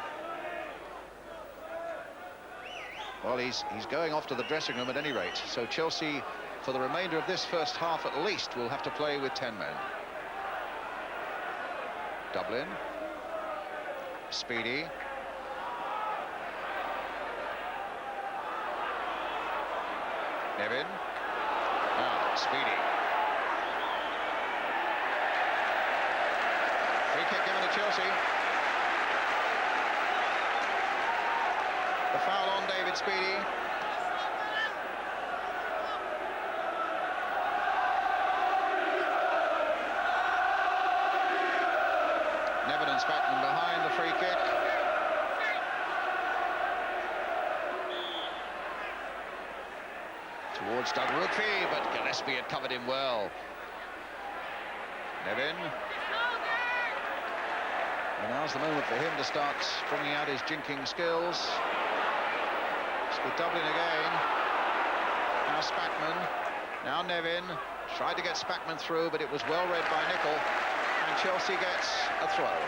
Well, he's going off to the dressing room at any rate. So Chelsea, for the remainder of this first half at least, will have to play with 10 men. Dublin. Speedy. Nevin. Now, Speedy. Free kick given to Chelsea. The foul on David Speedy. Nevin and Spatman behind the free kick. Towards Doug Rugby, but Gillespie had covered him well. Nevin. And now's the moment for him to start bringing out his jinking skills. It's with Dublin again. Now Spatman. Now Nevin. Tried to get Spatman through, but it was well read by Nicol. And Chelsea gets a throw.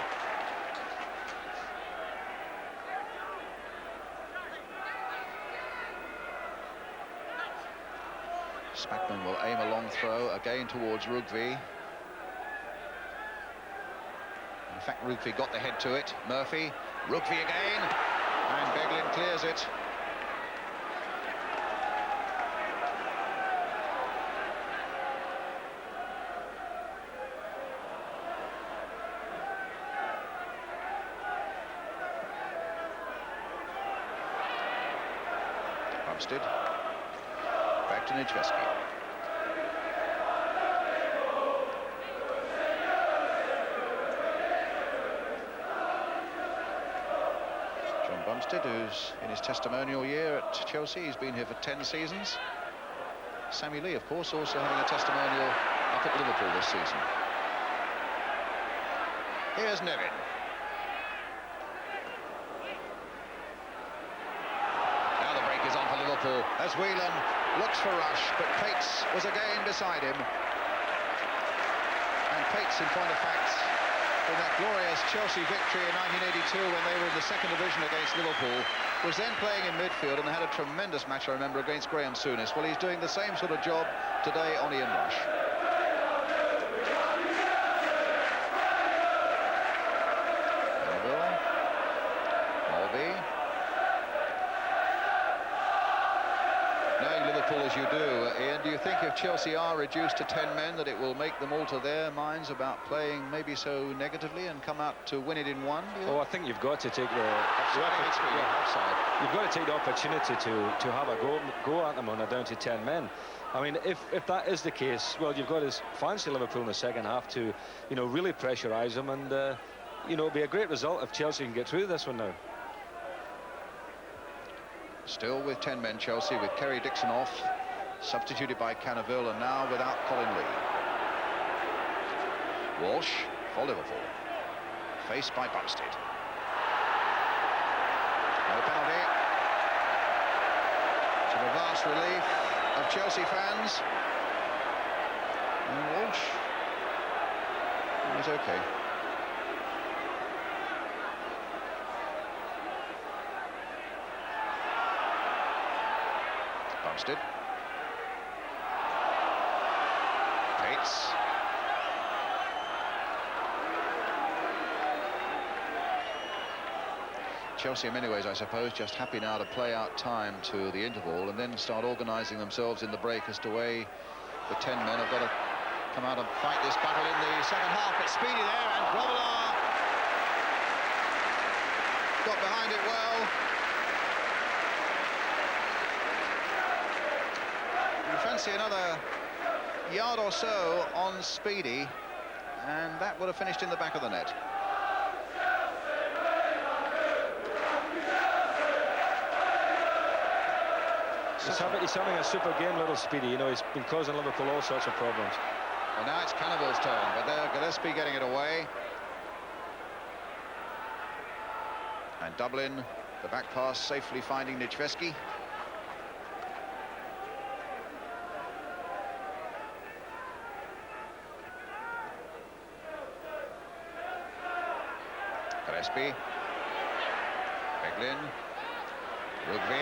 Spatman will aim a long throw again towards Rugby. In fact, Rugby got the head to it. Murphy, Rugby again, and Beglin clears it. Bumstead. Back to Nijveski. John Bumstead, who's in his testimonial year at Chelsea. He's been here for 10 seasons. Sammy Lee, of course, also having a testimonial up at Liverpool this season. Here's Nevin. Now the break is on for Liverpool as Whelan looks for Rush, but Pates was again beside him. And Pates, in point of fact, in that glorious Chelsea victory in 1982 when they were in the second division against Liverpool, was then playing in midfield and had a tremendous match, I remember, against Graham Souness. Well, he's doing the same sort of job today on Ian Rush. Melville. Mulvey. Knowing Liverpool as you do, Ian, do you think if Chelsea are reduced to 10 men that it will make them alter their minds about playing maybe so negatively and come out to win it in one? Oh, I think you've got to take the offside. You've got to take the opportunity to have a go at them when they're down to 10 men. I mean, if that is the case, well, you've got to fancy Liverpool in the second half to, really pressurise them, and it'll be a great result if Chelsea can get through this one now. Still with 10 men, Chelsea, with Kerry Dixon off, substituted by Cannaville, and now without Colin Lee. Walsh for Liverpool, faced by Bumstead. immense relief of Chelsea fans. And Walsh, he was okay. Bumstead. Pates. Chelsea in many ways, I suppose, just happy now to play out time to the interval and then start organising themselves in the break as to way the 10 men have got to come out and fight this battle in the second half. But Speedy there, and Grobbelaar got behind it well. You fancy another yard or so on Speedy, and that would have finished in the back of the net. He's having a super game, little Speedy. You know, he's been causing Liverpool all sorts of problems. Well, now it's Cannavale's turn, but there Gillespie getting it away. And Dublin, the back pass, safely finding Nijveski. Gillespie. Beglin. Rugby.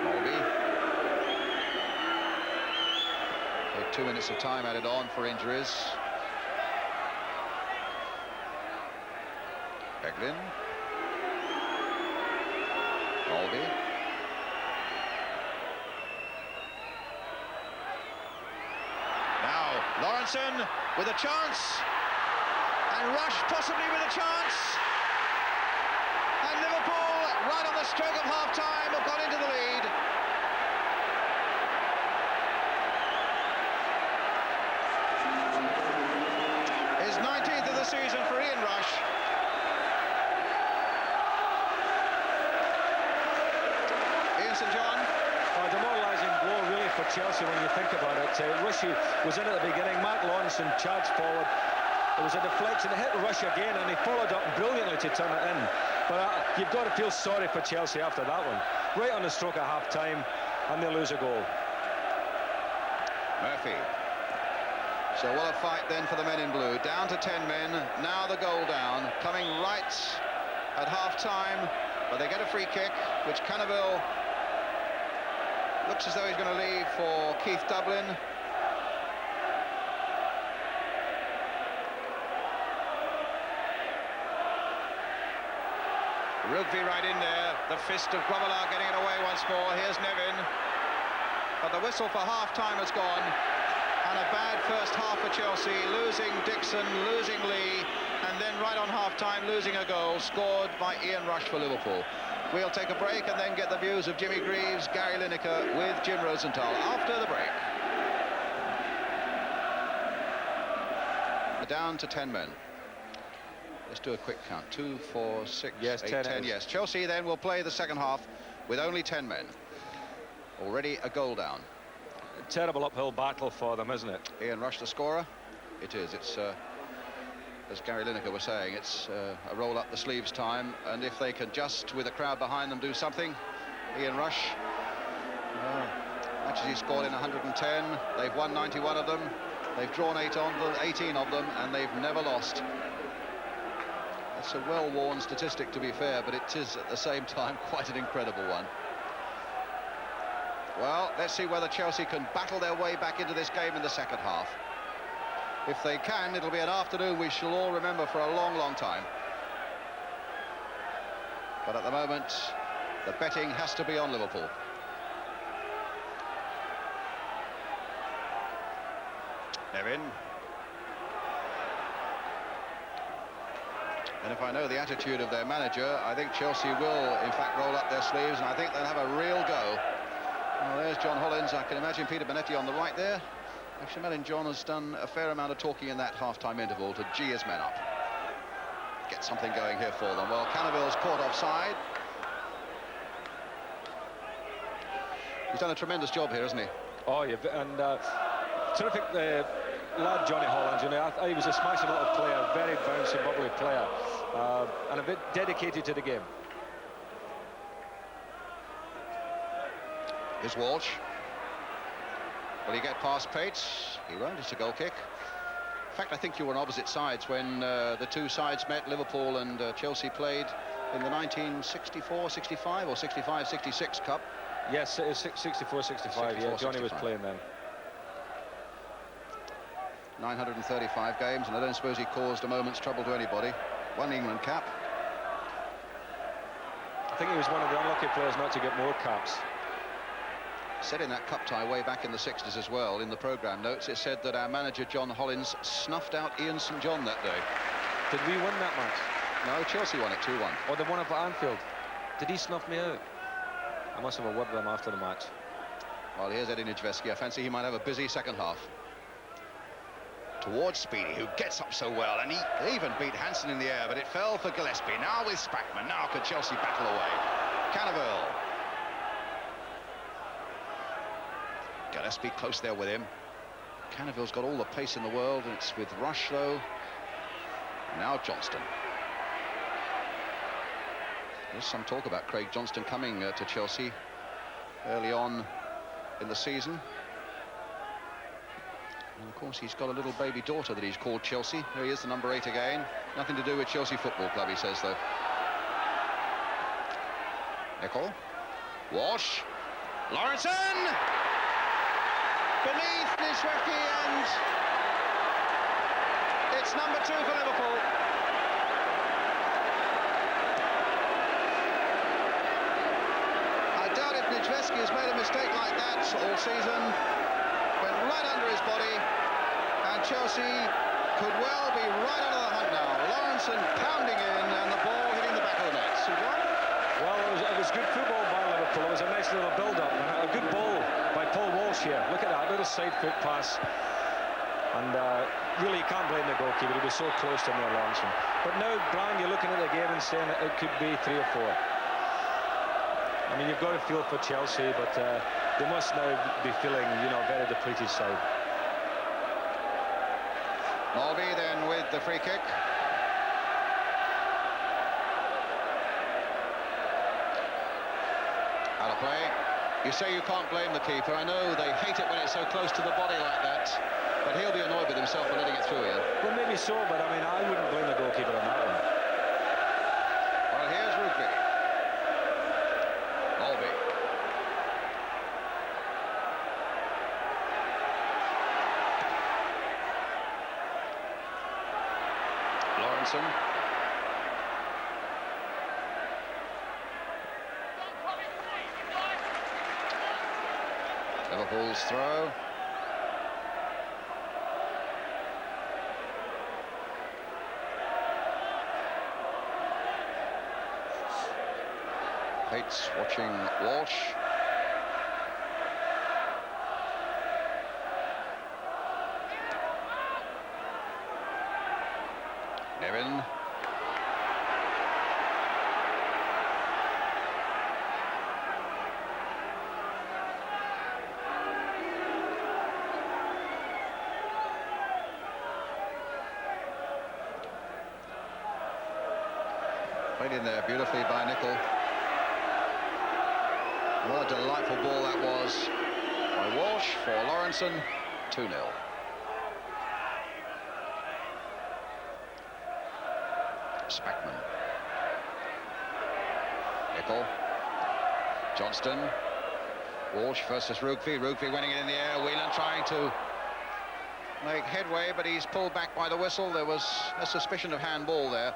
Mulvey. 2 minutes of time added on for injuries. Beglin. Mulvey. Now Lawrenson with a chance, and Rush possibly with a chance, and Liverpool right on the stroke of half-time have got into the lead. His 19th of the season for Ian Rush. St John. A demoralising blow really for Chelsea when you think about it. Rushy was in at the beginning, Mark Lawrenson charged forward. It was a deflection, it hit Rush again, and he followed up brilliantly to turn it in. But you've got to feel sorry for Chelsea after that one. Right on the stroke of half-time, and they lose a goal. Murphy. So what a fight then for the men in blue. Down to 10 men, now the goal down, coming right at half-time, but they get a free kick, which Cannavale looks as though he's going to leave for Keith Dublin. Rugby right in there. The fist of Grobbelaar getting it away once more. Here's Nevin. But the whistle for half-time has gone. And a bad first half for Chelsea. Losing Dixon, losing Lee, and then right on half-time losing a goal scored by Ian Rush for Liverpool. We'll take a break and then get the views of Jimmy Greaves, Gary Lineker with Jim Rosenthal after the break. Down to 10 men. Let's do a quick count. 2, 4, 6, yes, 8, 10. 10. Yes, Chelsea then will play the second half with only 10 men. Already a goal down. A terrible uphill battle for them, isn't it? Ian Rush the scorer. It is. It's as Gary Lineker was saying, it's a roll up the sleeves time, and if they can just, with a crowd behind them, do something. Ian Rush, matches he scored in 110, they've won 91 of them, they've drawn 18 of them, and they've never lost. It's a well-worn statistic, to be fair, but it is at the same time quite an incredible one. Well, let's see whether Chelsea can battle their way back into this game in the second half. If they can, it'll be an afternoon we shall all remember for a long, long time. But at the moment, the betting has to be on Liverpool. Nevin. And if I know the attitude of their manager, I think Chelsea will, in fact, roll up their sleeves, and I think they'll have a real go. Well, there's John Hollins. I can imagine Peter Bonetti on the right there. Actually, Melvin John has done a fair amount of talking in that half-time interval to gee his men up. Get something going here for them. Well, Cannavale's caught offside. He's done a tremendous job here, hasn't he? Oh, yeah, and terrific lad, Johnny Hollands. You know, he was a smashing little player, very bouncy, bubbly player, and a bit dedicated to the game. Here's Walsh. Will he get past Pates? He won't. It's a goal kick. In fact, I think you were on opposite sides when the two sides met. Liverpool and Chelsea played in the 1964-65 or 65-66 Cup. Yes, it was 64-65. Yeah, Johnny was playing then. 935 games, and I don't suppose he caused a moment's trouble to anybody. One England cap. I think he was one of the unlucky players not to get more caps. Said in that cup tie way back in the 60s as well, in the programme notes, it said that our manager John Hollins snuffed out Ian St John that day. Did we win that match? No, Chelsea won it 2-1. Or the one up at Anfield? Did he snuff me out? I must have a word with him after the match. Well, here's Eddie Nijveski. I fancy he might have a busy second half. Towards Speedy, who gets up so well, and he even beat Hansen in the air, but it fell for Gillespie. Now with Spackman. Now could Chelsea battle away? Cannaville. Gillespie close there with him. Cannaville's got all the pace in the world, and it's with Rush, though. Now Johnston. There's some talk about Craig Johnston coming to Chelsea early on in the season. And of course, he's got a little baby daughter that he's called Chelsea. Here he is, the number 8 again. Nothing to do with Chelsea Football Club, he says, though. Nicol. Walsh. Lawrenson! Beneath Nijveski, and it's number 2 for Liverpool. I doubt if Nijveski has made a mistake like that all season. Went right under his body, and Chelsea could well be right out of the hunt now. Lawrenson pounding in, and the ball hitting the back of the net. Well, it was good football by Liverpool. It was a nice little build-up, and a good ball by Paul Walsh here. Look at that, little side foot pass. And really, you can't blame the goalkeeper. He was so close to near Lawrenson. But now, Brian, you're looking at the game and saying that it could be 3 or 4. I mean, you've got to feel for Chelsea, but they must now be feeling, you know, a very depleted side. Mulvey then with the free kick. Out of play. You say you can't blame the keeper. I know they hate it when it's so close to the body like that, but he'll be annoyed with himself for letting it through here. Well, maybe so, but I mean, I wouldn't blame the goalkeeper on that one. Well, here's Rugby. Mulvey. Lawrenson. Liverpool's throw. Pates watching Walsh. Nevin. Played in there beautifully by Nicol. What a delightful ball that was by Walsh for Lawrenson. 2-0. Spackman. Nicol. Johnston. Walsh versus Rugby. Rugby winning it in the air. Whelan trying to make headway, but he's pulled back by the whistle. There was a suspicion of handball there.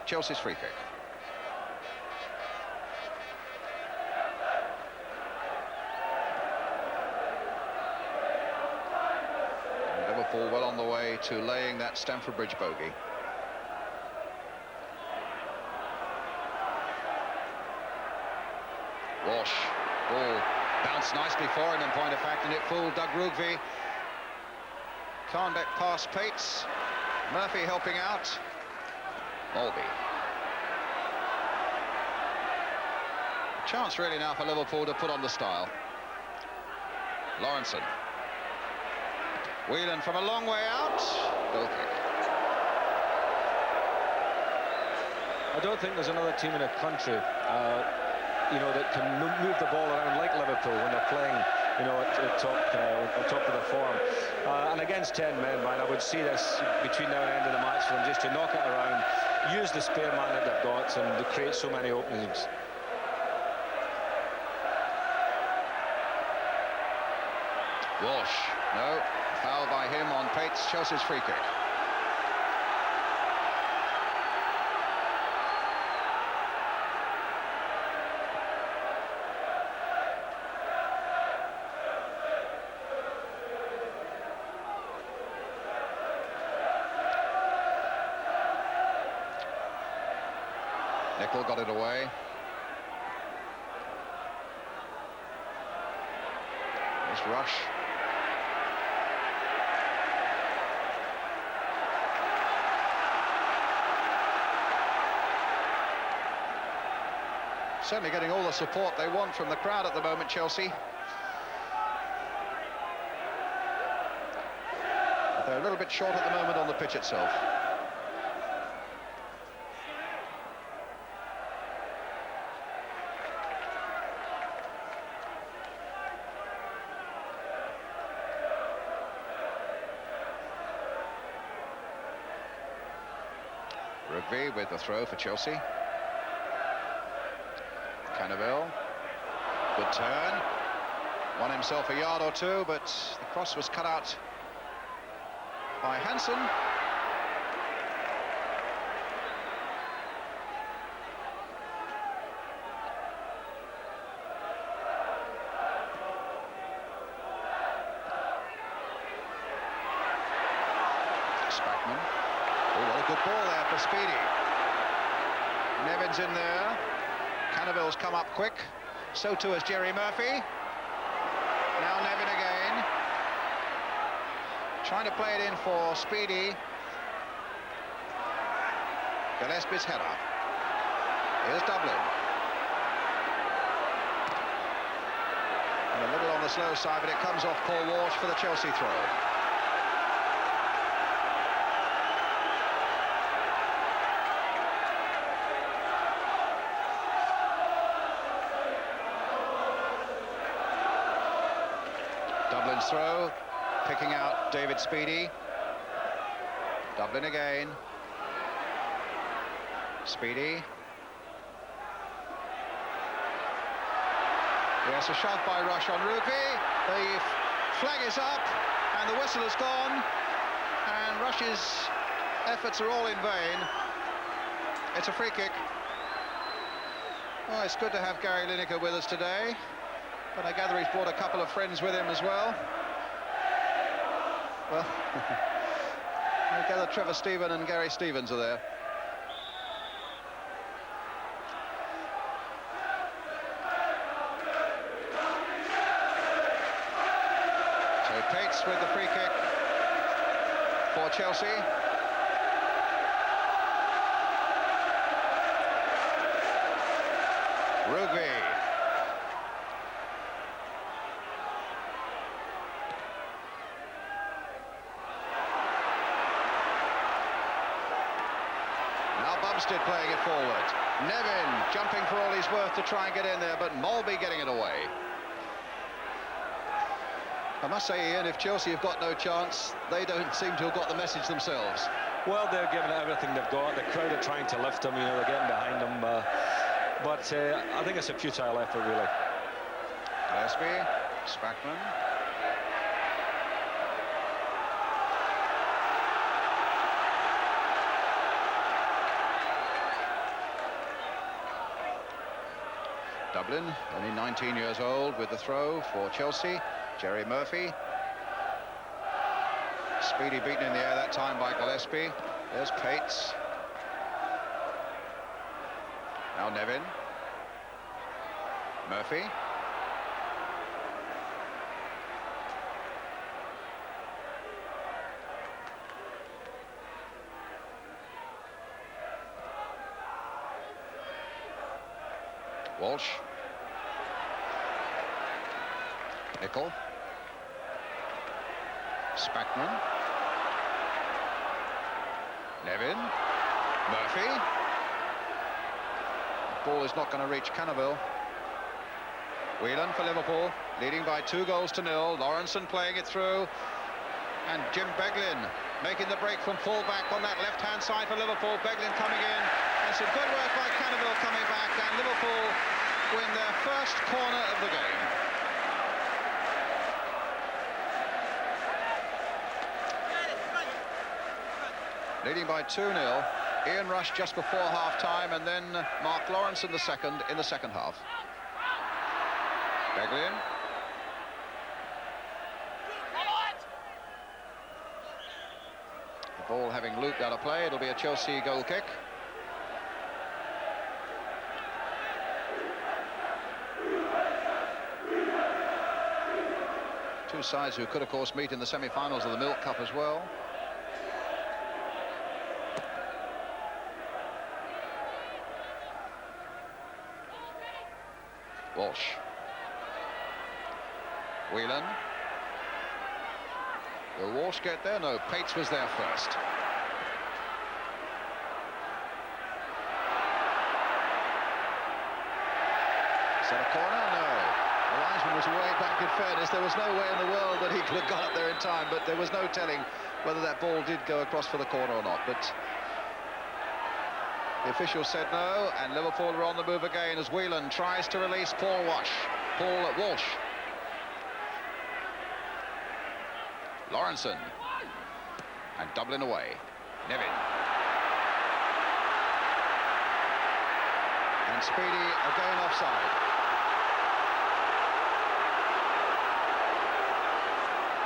Chelsea's free kick. And Liverpool well on the way to laying that Stamford Bridge bogey. Walsh, ball bounced nicely for him in point of fact, and it fooled Doug Rugby. Carnbeck past Pates. Murphy helping out. Mulvey. Chance really now for Liverpool to put on the style. Lawrenson. Whelan from a long way out. Goal kick. I don't think there's another team in the country, you know, that can move the ball around like Liverpool when they're playing, you know, at top of the form. And against 10 men, man, I would see this between now and the end of the match for them just to knock it around, use the spare man that they've got, and to create so many openings. Walsh, no, foul by him on Pates, Chelsea's free kick. Nickel got it away. There's Rush. Certainly getting all the support they want from the crowd at the moment, Chelsea. But they're a little bit short at the moment on the pitch itself. Rugby with the throw for Chelsea. Cannaville, good turn, won himself a yard or two, but the cross was cut out by Hansen. Spackman. Oh, what a good ball there for Speedy. Nevin's in there. Cannaville's come up quick, so too has Jerry Murphy. Now Nevin again. Trying to play it in for Speedy. Gillespie's header. Here's Dublin. And a little on the slow side, but it comes off Paul Walsh for the Chelsea throw. Dublin's throw, picking out David Speedy. Dublin again. Speedy. Yes, a shove by Rush on Rugby. The flag is up and the whistle has gone, and Rush's efforts are all in vain. It's a free kick. Oh, it's good to have Gary Lineker with us today, but I gather he's brought a couple of friends with him as well. Well, I gather Trevor Stephen and Gary Stevens are there. So Pates with the free kick for Chelsea. Rugby. Bumstead playing it forward. Nevin jumping for all he's worth to try and get in there, but Mulby getting it away. I must say, Ian, if Chelsea have got no chance, they don't seem to have got the message themselves. Well, they're giving it everything they've got. The crowd are trying to lift them, you know, they're getting behind them. But I think it's a futile effort, really. Gillespie, Spackman. Dublin, only 19 years old, with the throw for Chelsea. Jerry Murphy. Speedy beaten in the air that time by Gillespie. There's Pates. Now Nevin. Murphy. Walsh. Nicol. Spackman. Nevin. Murphy. The ball is not going to reach Cannaville. Whelan for Liverpool, leading by 2-0. Lawrenson playing it through. And Jim Beglin making the break from full-back on that left-hand side for Liverpool. Beglin coming in. And some good work by Cannaville coming back. And Liverpool win their first corner of the game. Leading by 2-0. Ian Rush just before half-time, and then Mark Lawrenson the second in the second half. Beglin. The ball having looped out of play, it'll be a Chelsea goal kick. Two sides who could, of course, meet in the semi-finals of the Milk Cup as well. Walsh. Whelan. Will Walsh get there? No, Pates was there first. Is that a corner? No. The linesman was way back. In fairness, there was no way in the world that he could have got up there in time, but there was no telling whether that ball did go across for the corner or not. But the official said no, and Liverpool are on the move again as Whelan tries to release Paul Walsh. Lawrenson. And Dublin away. Nevin. And Speedy again offside.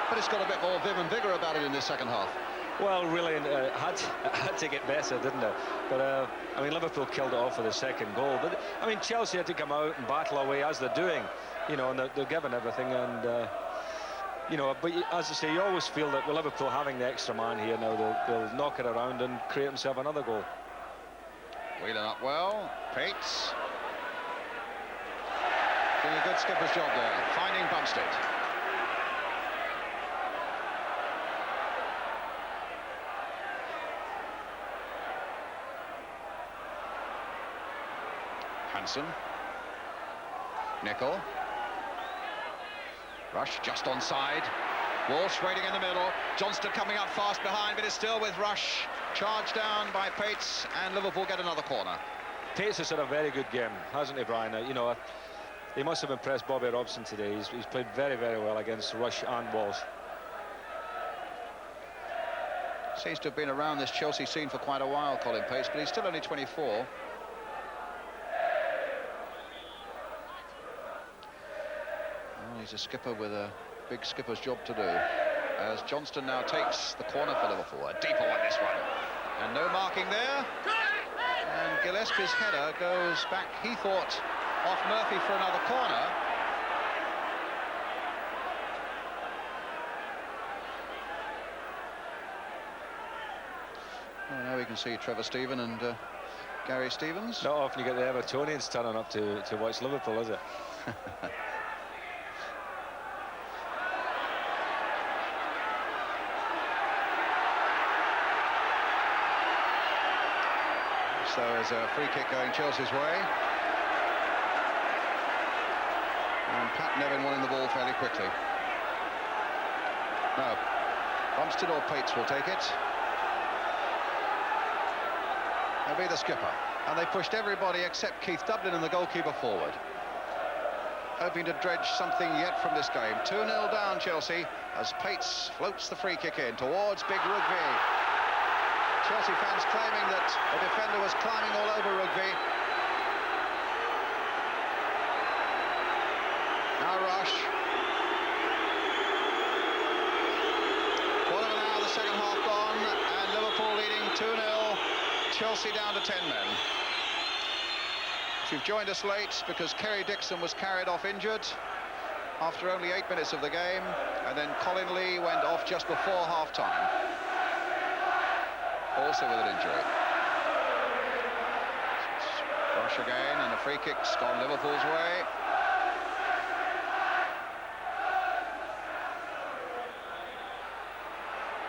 But it's got a bit more vim and vigour about it in this second half. Well, really, had to get better, didn't it? But, I mean, Liverpool killed it off for the second goal. But, I mean, Chelsea had to come out and battle away, as they're doing, you know, and they're giving everything. And, you know, but as I say, you always feel that with Liverpool having the extra man here now, they'll knock it around and create themselves another goal. Whelan up well. Pates. Doing a good skipper's job there, finding Bumstead. Hansen. Nicol. Rush just onside. Walsh waiting in the middle. Johnston coming up fast behind, but it's still with Rush. Charged down by Pates, and Liverpool get another corner. Pates has had a very good game, hasn't he, Brian? You know, he must have impressed Bobby Robson today. He's played very, very well against Rush and Walsh. Seems to have been around this Chelsea scene for quite a while, Colin Pates, but he's still only 24. He's a skipper with a big skipper's job to do. As Johnston now takes the corner for Liverpool. A deeper one, this one. And no marking there. And Gillespie's header goes back, he thought, off Murphy for another corner. Well, now we can see Trevor Stephen and Gary Stevens. Not often you get the Evertonians turning up to watch Liverpool, is it? So there's a free kick going Chelsea's way. And Pat Nevin wanting the ball fairly quickly. No, Bumstead or Pates will take it. They'll be the skipper. And they pushed everybody except Keith Dublin and the goalkeeper forward. Hoping to dredge something yet from this game. 2-0 down Chelsea as Pates floats the free kick in towards Big Rugby. Chelsea fans claiming that the defender was climbing all over Rugby. Now Rush. Quarter of an hour, the second half gone, and Liverpool leading 2-0. Chelsea down to 10 men. If you've joined us late, because Kerry Dixon was carried off injured after only 8 minutes of the game, and then Colin Lee went off just before half-time. Also with an injury. Rush again, and the free kick's gone Liverpool's way.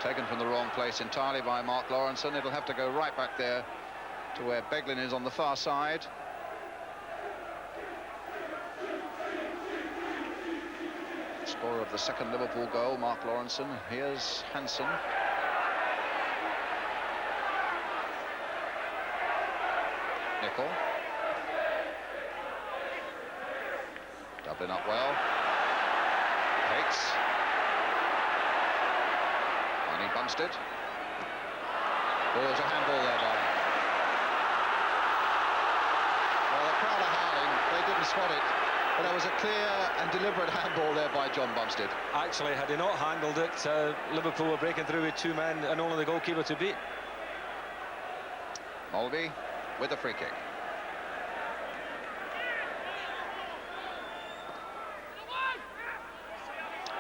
Taken from the wrong place entirely by Mark Lawrenson. It'll have to go right back there to where Beglin is on the far side. Scorer of the second Liverpool goal, Mark Lawrenson. Here's Hansen. Nicol. Dublin up well. Takes. Only Bumstead. Oh, there's a handball there by. Well, the crowd are howling. They didn't spot it. But that was a clear and deliberate handball there by John Bumstead. Actually, had he not handled it, Liverpool were breaking through with 2 men and only the goalkeeper to beat. Mulvey with the free kick.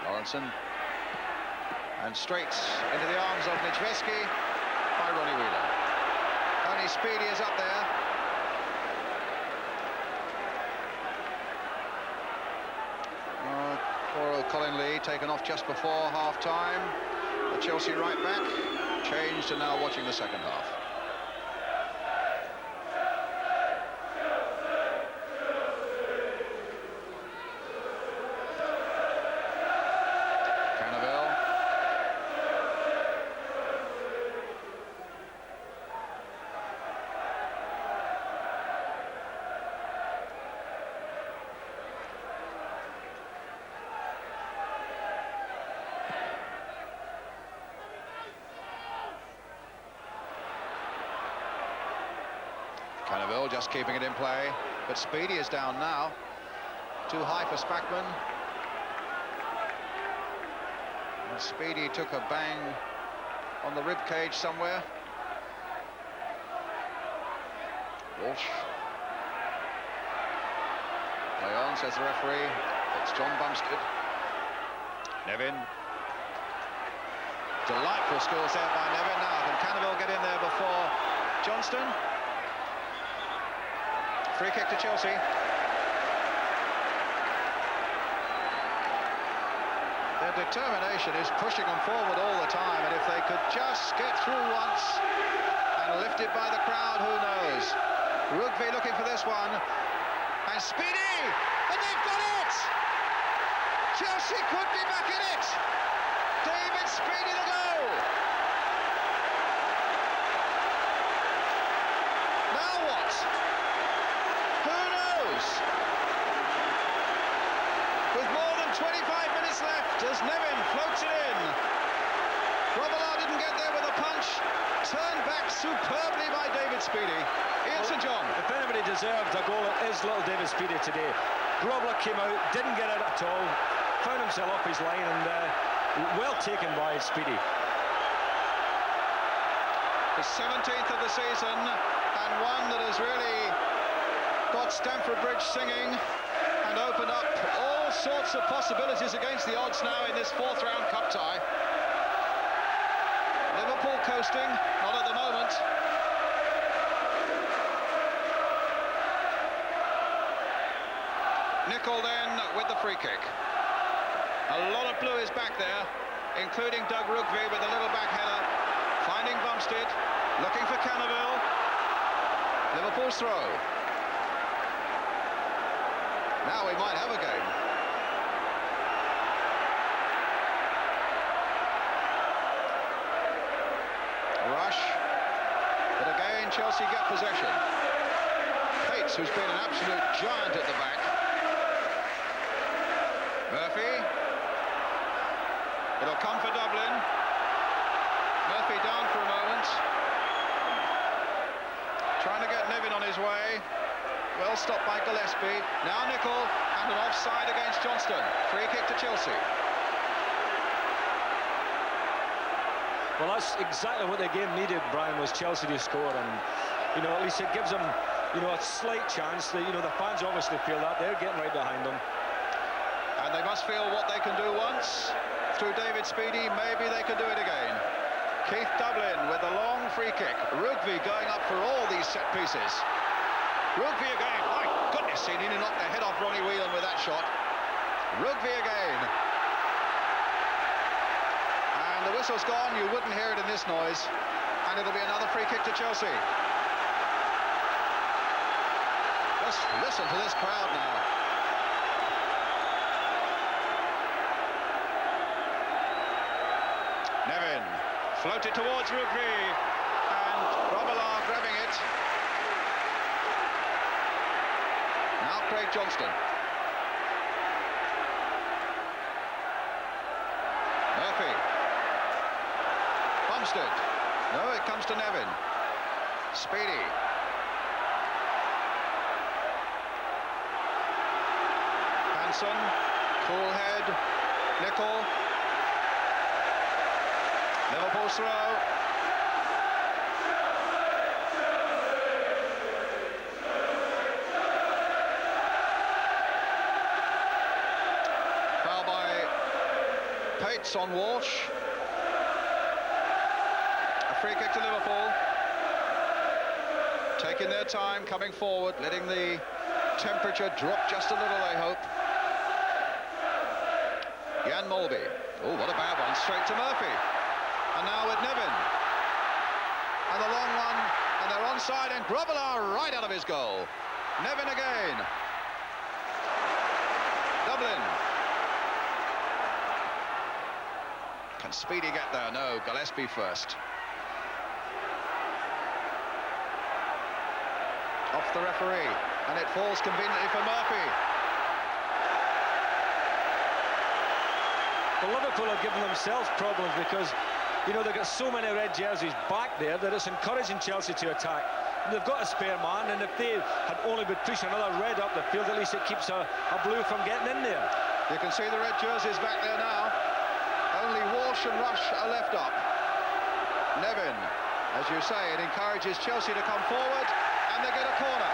Lawrenson. And straight into the arms of Nichveski by Ronnie Wheeler. Only Speedy is up there. Poor old Colin Lee taken off just before half-time. The Chelsea right back changed and now watching the second half. Cannaville just keeping it in play, but Speedy is down now. Too high for Spackman. And Speedy took a bang on the rib cage somewhere. Walsh. Play on, says the referee. It's John Bumstead. Nevin. Delightful skills there by Nevin. Now can Cannaville get in there before Johnston? Free kick to Chelsea. Their determination is pushing them forward all the time, and if they could just get through once and lift it by the crowd, who knows? Rugby looking for this one, and Speedy, and they've got it! Chelsea could be back in it! David Speedy the goal! Now what? With more than 25 minutes left as Nevin floats it in. Robillard didn't get there with a punch. Turned back superbly by David Speedy. Ian St John. If anybody deserved a goal, it is little David Speedy today. Grobbler came out, didn't get it at all, found himself off his line, and well taken by Speedy. The 17th of the season, and one that has really got Stamford Bridge singing and opened up all sorts of possibilities against the odds now in this 4th round cup tie. Liverpool coasting, not at the moment. Nicol then with the free kick. A lot of blue is back there, including Doug Rugby with a little back header, finding Bumstead, looking for Cannaville. Liverpool's throw. Now we might have a game. Rush. But again, Chelsea get possession. Pates, who's been an absolute giant at the back. Murphy. It'll come for Dublin. Murphy down for a moment. Trying to get Nevin on his way. Well stopped by Gillespie. Now Nicol, and an offside against Johnston. Free kick to Chelsea. Well, that's exactly what the game needed, Brian, was Chelsea to score, and you know, at least it gives them, you know, a slight chance. That, you know, the fans obviously feel that they're getting right behind them, and they must feel what they can do once through David Speedy. Maybe they can do it again. Keith Dublin with a long free kick. Rugby going up for all these set pieces. Rugby again. My goodness, he nearly knocked the head off Ronnie Whelan with that shot. Rugby again. And And the whistle's gone. You wouldn't hear it in this noise. And it'll be another free kick to Chelsea. Just listen to this crowd now. Nevin floated towards Rugby, and Robillard grabbing it. Now Craig Johnston. Murphy. Bumstead. No, it comes to Nevin. Speedy. Hanson. Cool head. Nicol. Liverpool's throw. Foul by Pates on Walsh. A free kick to Liverpool. Taking their time, coming forward, letting the temperature drop just a little, they hope. Jan Molby. Oh, what a bad one. Straight to Murphy. And now with Nevin. And the long one. And they're onside, and Grobbelaar right out of his goal. Nevin again. Dublin. Can Speedy get there? No, Gillespie first. Off the referee. And it falls conveniently for Murphy. Well, Liverpool have given themselves problems because, you know, they've got so many red jerseys back there that it's encouraging Chelsea to attack. And they've got a spare man, and if they had only been pushing another red up the field, at least it keeps a blue from getting in there. You can see the red jerseys back there now. Only Walsh and Rush are left up. Nevin, as you say, it encourages Chelsea to come forward, and they get a corner.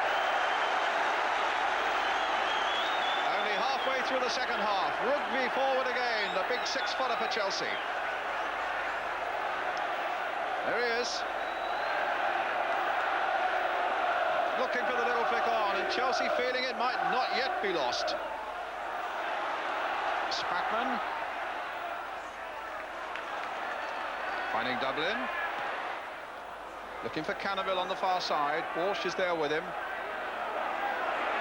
Only halfway through the second half. Rugby forward again, the big six-footer for Chelsea. There he is. Looking for the little flick on, and Chelsea feeling it might not yet be lost. Spackman. Finding Dublin. Looking for Cannaville on the far side. Walsh is there with him.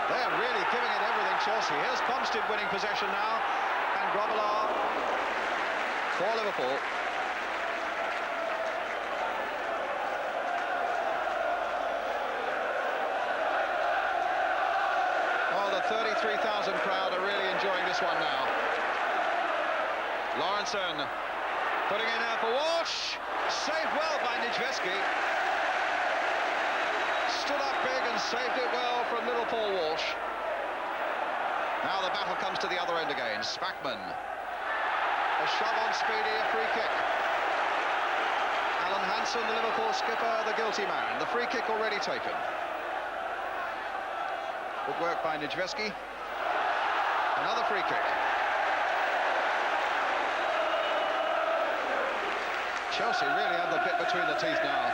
They're really giving it everything, Chelsea. Here's Bumstead winning possession now. And Grobbelaar for Liverpool. Oh, the 33,000 crowd are really enjoying this one now. Lawrenson putting in there for Walsh. Saved well by Nijveski. Stood up big and saved it well from little Paul Walsh. Now the battle comes to the other end again. Spackman. A shove on Speedy, a free kick. Alan Hansen, the Liverpool skipper, the guilty man. The free kick already taken. Good work by Nijveski. Another free kick. Chelsea really have the bit between the teeth now.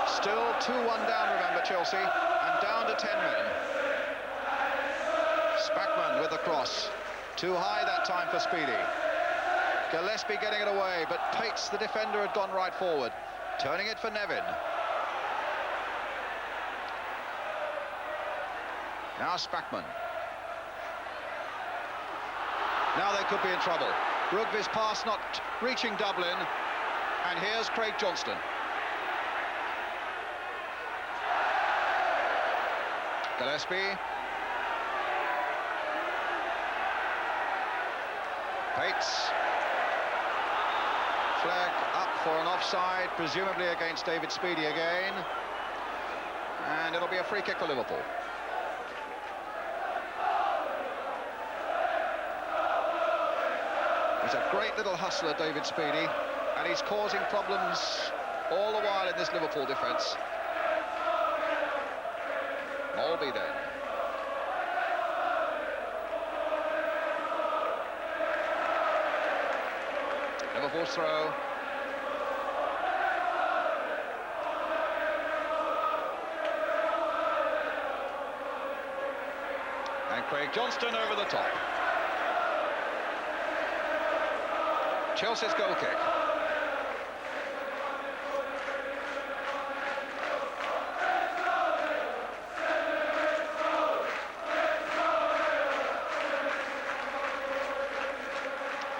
Still 2-1 down, remember, Chelsea, and down to 10 men. Spackman with the cross. Too high that time for Speedy. Gillespie getting it away, but Pates, the defender, had gone right forward. Turning it for Nevin. Now Spackman. Now they could be in trouble. Rugby's pass not reaching Dublin, and here's Craig Johnston. Gillespie. Pates. Flag up for an offside, presumably against David Speedy again. And it'll be a free kick for Liverpool. He's a great little hustler, David Speedy, and he's causing problems all the while in this Liverpool defence. Molby then. Liverpool's throw. And Craig Johnston over the top. Chelsea's goal kick.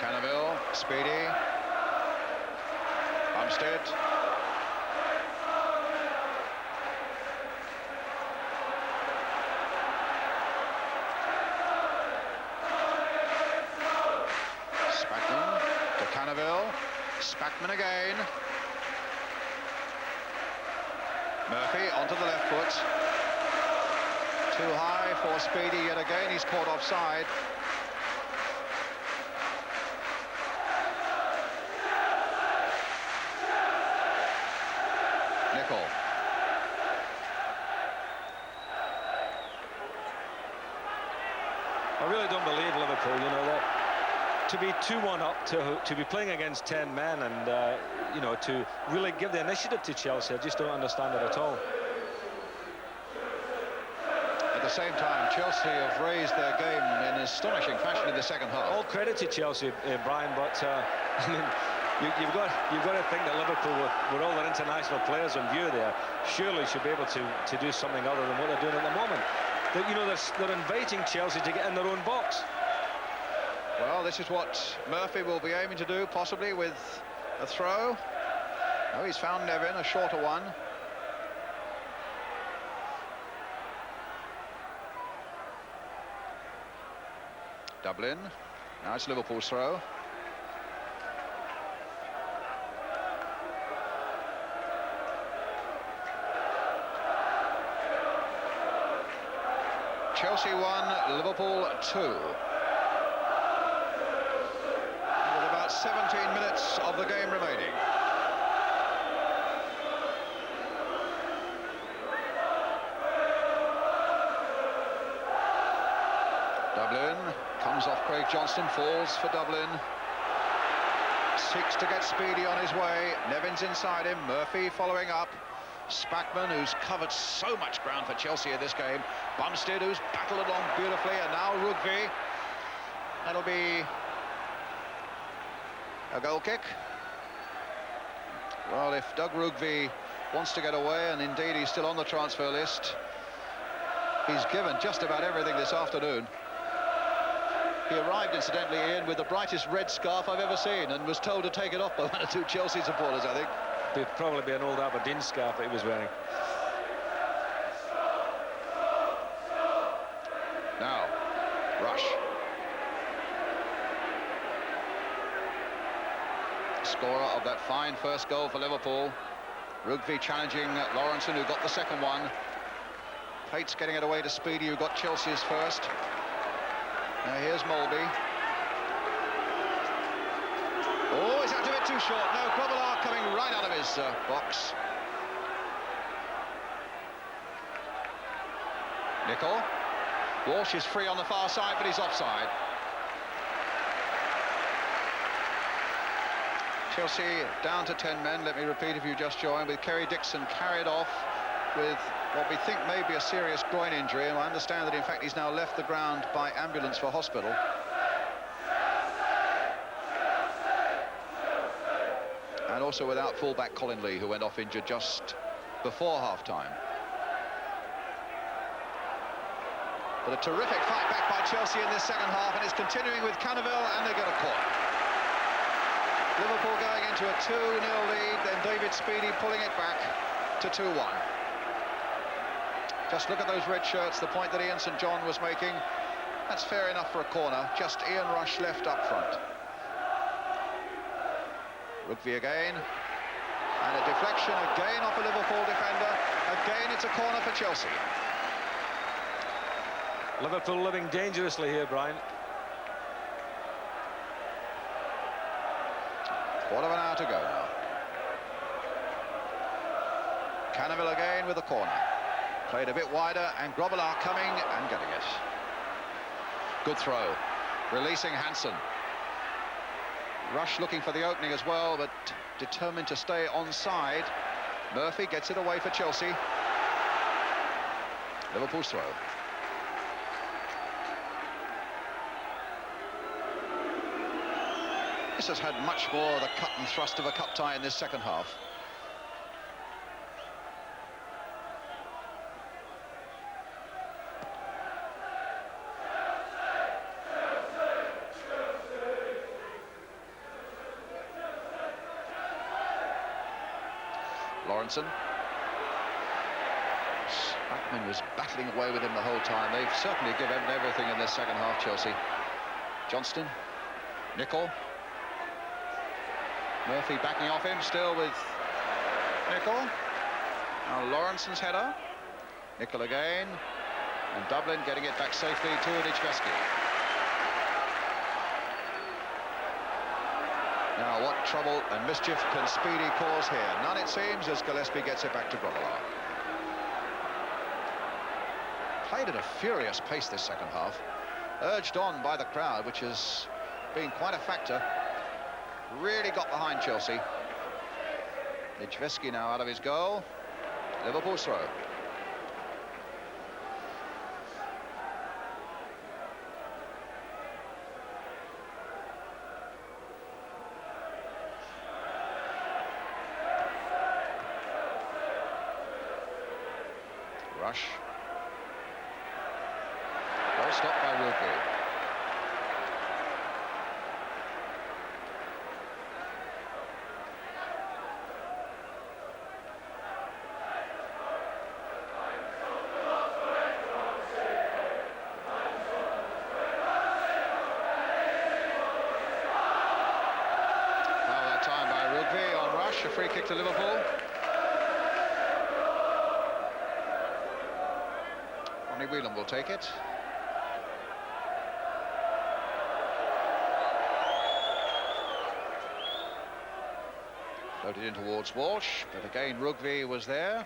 Cannaville, Speedy, Bumstead. Spackman to Cannaville. Spackman again. Murphy onto the left foot. Too high for Speedy yet again. He's caught offside. Nicol. I really don't believe Liverpool, you know, that to be 2-1 up, to be playing against 10 men and, you know, to really give the initiative to Chelsea, I just don't understand it at all. At the same time, Chelsea have raised their game in astonishing fashion in the second half. All credit to Chelsea, Brian, but I mean, you've got to think that Liverpool, with all their international players on view there, surely should be able to do something other than what they're doing at the moment. That, you know, they're inviting Chelsea to get in their own box. Well, this is what Murphy will be aiming to do, possibly with a throw. No, he's found Nevin, a shorter one. Dublin. Now it's Liverpool's throw. Chelsea 1, Liverpool 2. With about 17 minutes of the game remaining. Dublin comes off Craig Johnston, falls for Dublin. Seeks to get Speedy on his way. Nevin's inside him, Murphy following up. Spackman, who's covered so much ground for Chelsea in this game. Bumstead, who's battled along beautifully, and now Rugby. That'll be a goal kick. Well, if Doug Rugby wants to get away, and indeed he's still on the transfer list, he's given just about everything this afternoon. He arrived, incidentally, Ian, with the brightest red scarf I've ever seen, and was told to take it off by one or two Chelsea supporters, I think. It'd probably be an old Aberdeen scarf that he was wearing. Now, Rush. Scorer of that fine first goal for Liverpool. Rugby challenging Lawrenson, who got the second one. Pates getting it away to Speedy, who got Chelsea's first. Now here's Molby. Oh, he's out a bit too short. No, Grobbelaar coming right out of his box. Nicol. Walsh is free on the far side, but he's offside. Chelsea down to 10 men, let me repeat if you just joined, with Kerry Dixon carried off with what we think may be a serious groin injury, and I understand that in fact he's now left the ground by ambulance for hospital. And also without fullback Colin Lee, who went off injured just before half-time. But a terrific fight back by Chelsea in this second half, and it's continuing with Cannaville, and they get a corner. Liverpool going into a 2-0 lead, then David Speedy pulling it back to 2-1. Just look at those red shirts, the point that Ian St John was making. That's fair enough for a corner, just Ian Rush left up front. Rugby again, and a deflection again off a Liverpool defender. Again, it's a corner for Chelsea. Liverpool living dangerously here, Brian. Quarter of an hour to go now. Cannaville again with the corner. Played a bit wider, and Grobbelaar coming and getting it. Good throw. Releasing Hansen. Rush looking for the opening as well, but determined to stay onside. Murphy gets it away for Chelsea. Liverpool's throw. This has had much more the cut and thrust of a cup tie in this second half. Lawrenson. Spackman was battling away with him the whole time. They've certainly given everything in this second half, Chelsea. Johnston, Nicol. Murphy backing off him, still with Nicol. Now Lawrenson's header. Nicol again. And Dublin getting it back safely to Nijveski. Now what trouble and mischief can Speedy cause here? None, it seems, as Gillespie gets it back to Grobbelaar. Played at a furious pace this second half. Urged on by the crowd, which has been quite a factor. Really got behind Chelsea. Nijveski now out of his goal. Liverpool's throw. Rush. Ball stopped by Wilkie. That time by Rugby on Rush, a free kick to Liverpool. Ronnie Whelan will take it. Floated in towards Walsh, but again Rugby was there.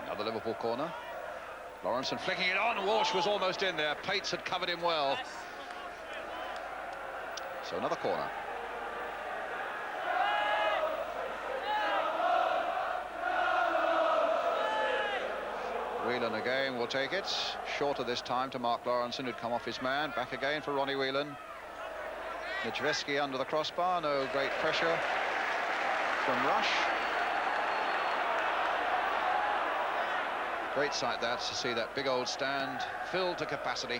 Another Liverpool corner. Lawrenson flicking it on. Walsh was almost in there. Pates had covered him well. So another corner. Whelan again will take it. Shorter this time to Mark Lawrenson, who'd come off his man. Back again for Ronnie Whelan. Nijveski under the crossbar. No great pressure from Rush. Great sight that, to see that big old stand filled to capacity.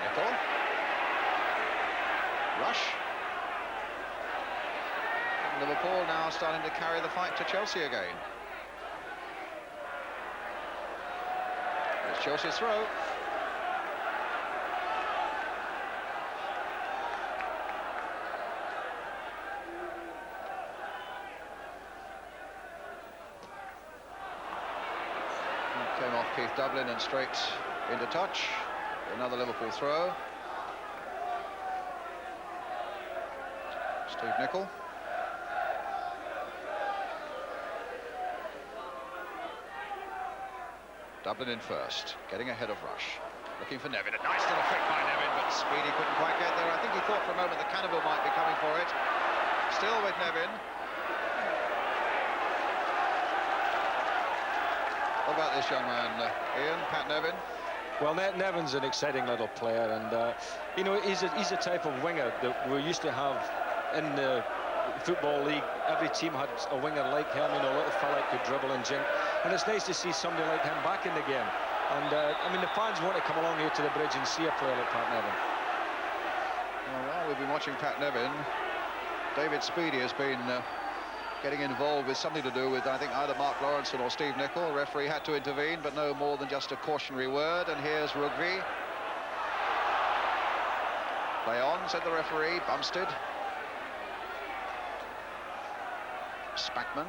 Nicol. Rush. And Liverpool now starting to carry the fight to Chelsea again. It's Chelsea's throw. Came off Keith Dublin and straight into touch. Another Liverpool throw. Steve Nicol. Dublin in first, getting ahead of Rush. Looking for Nevin. A nice little flick by Nevin, but Speedy couldn't quite get there. I think he thought for a moment the Cannibal might be coming for it. Still with Nevin. What about this young man, Ian, Pat Nevin? Well, Nevin's an exciting little player, and you know, he's a type of winger that we used to have in the Football League. Every team had a winger like him, you know, a little fella that could dribble and jink, and it's nice to see somebody like him back in the game. And I mean, the fans want to come along here to the bridge and see a player like Pat Nevin. Well, we've been watching Pat Nevin. David Speedy has been getting involved with something to do with, I think, either Mark Lawrenson or Steve Nicol. The referee had to intervene, but no more than just a cautionary word. And here's Rugby. Play on, said the referee. Bumstead. Spackman.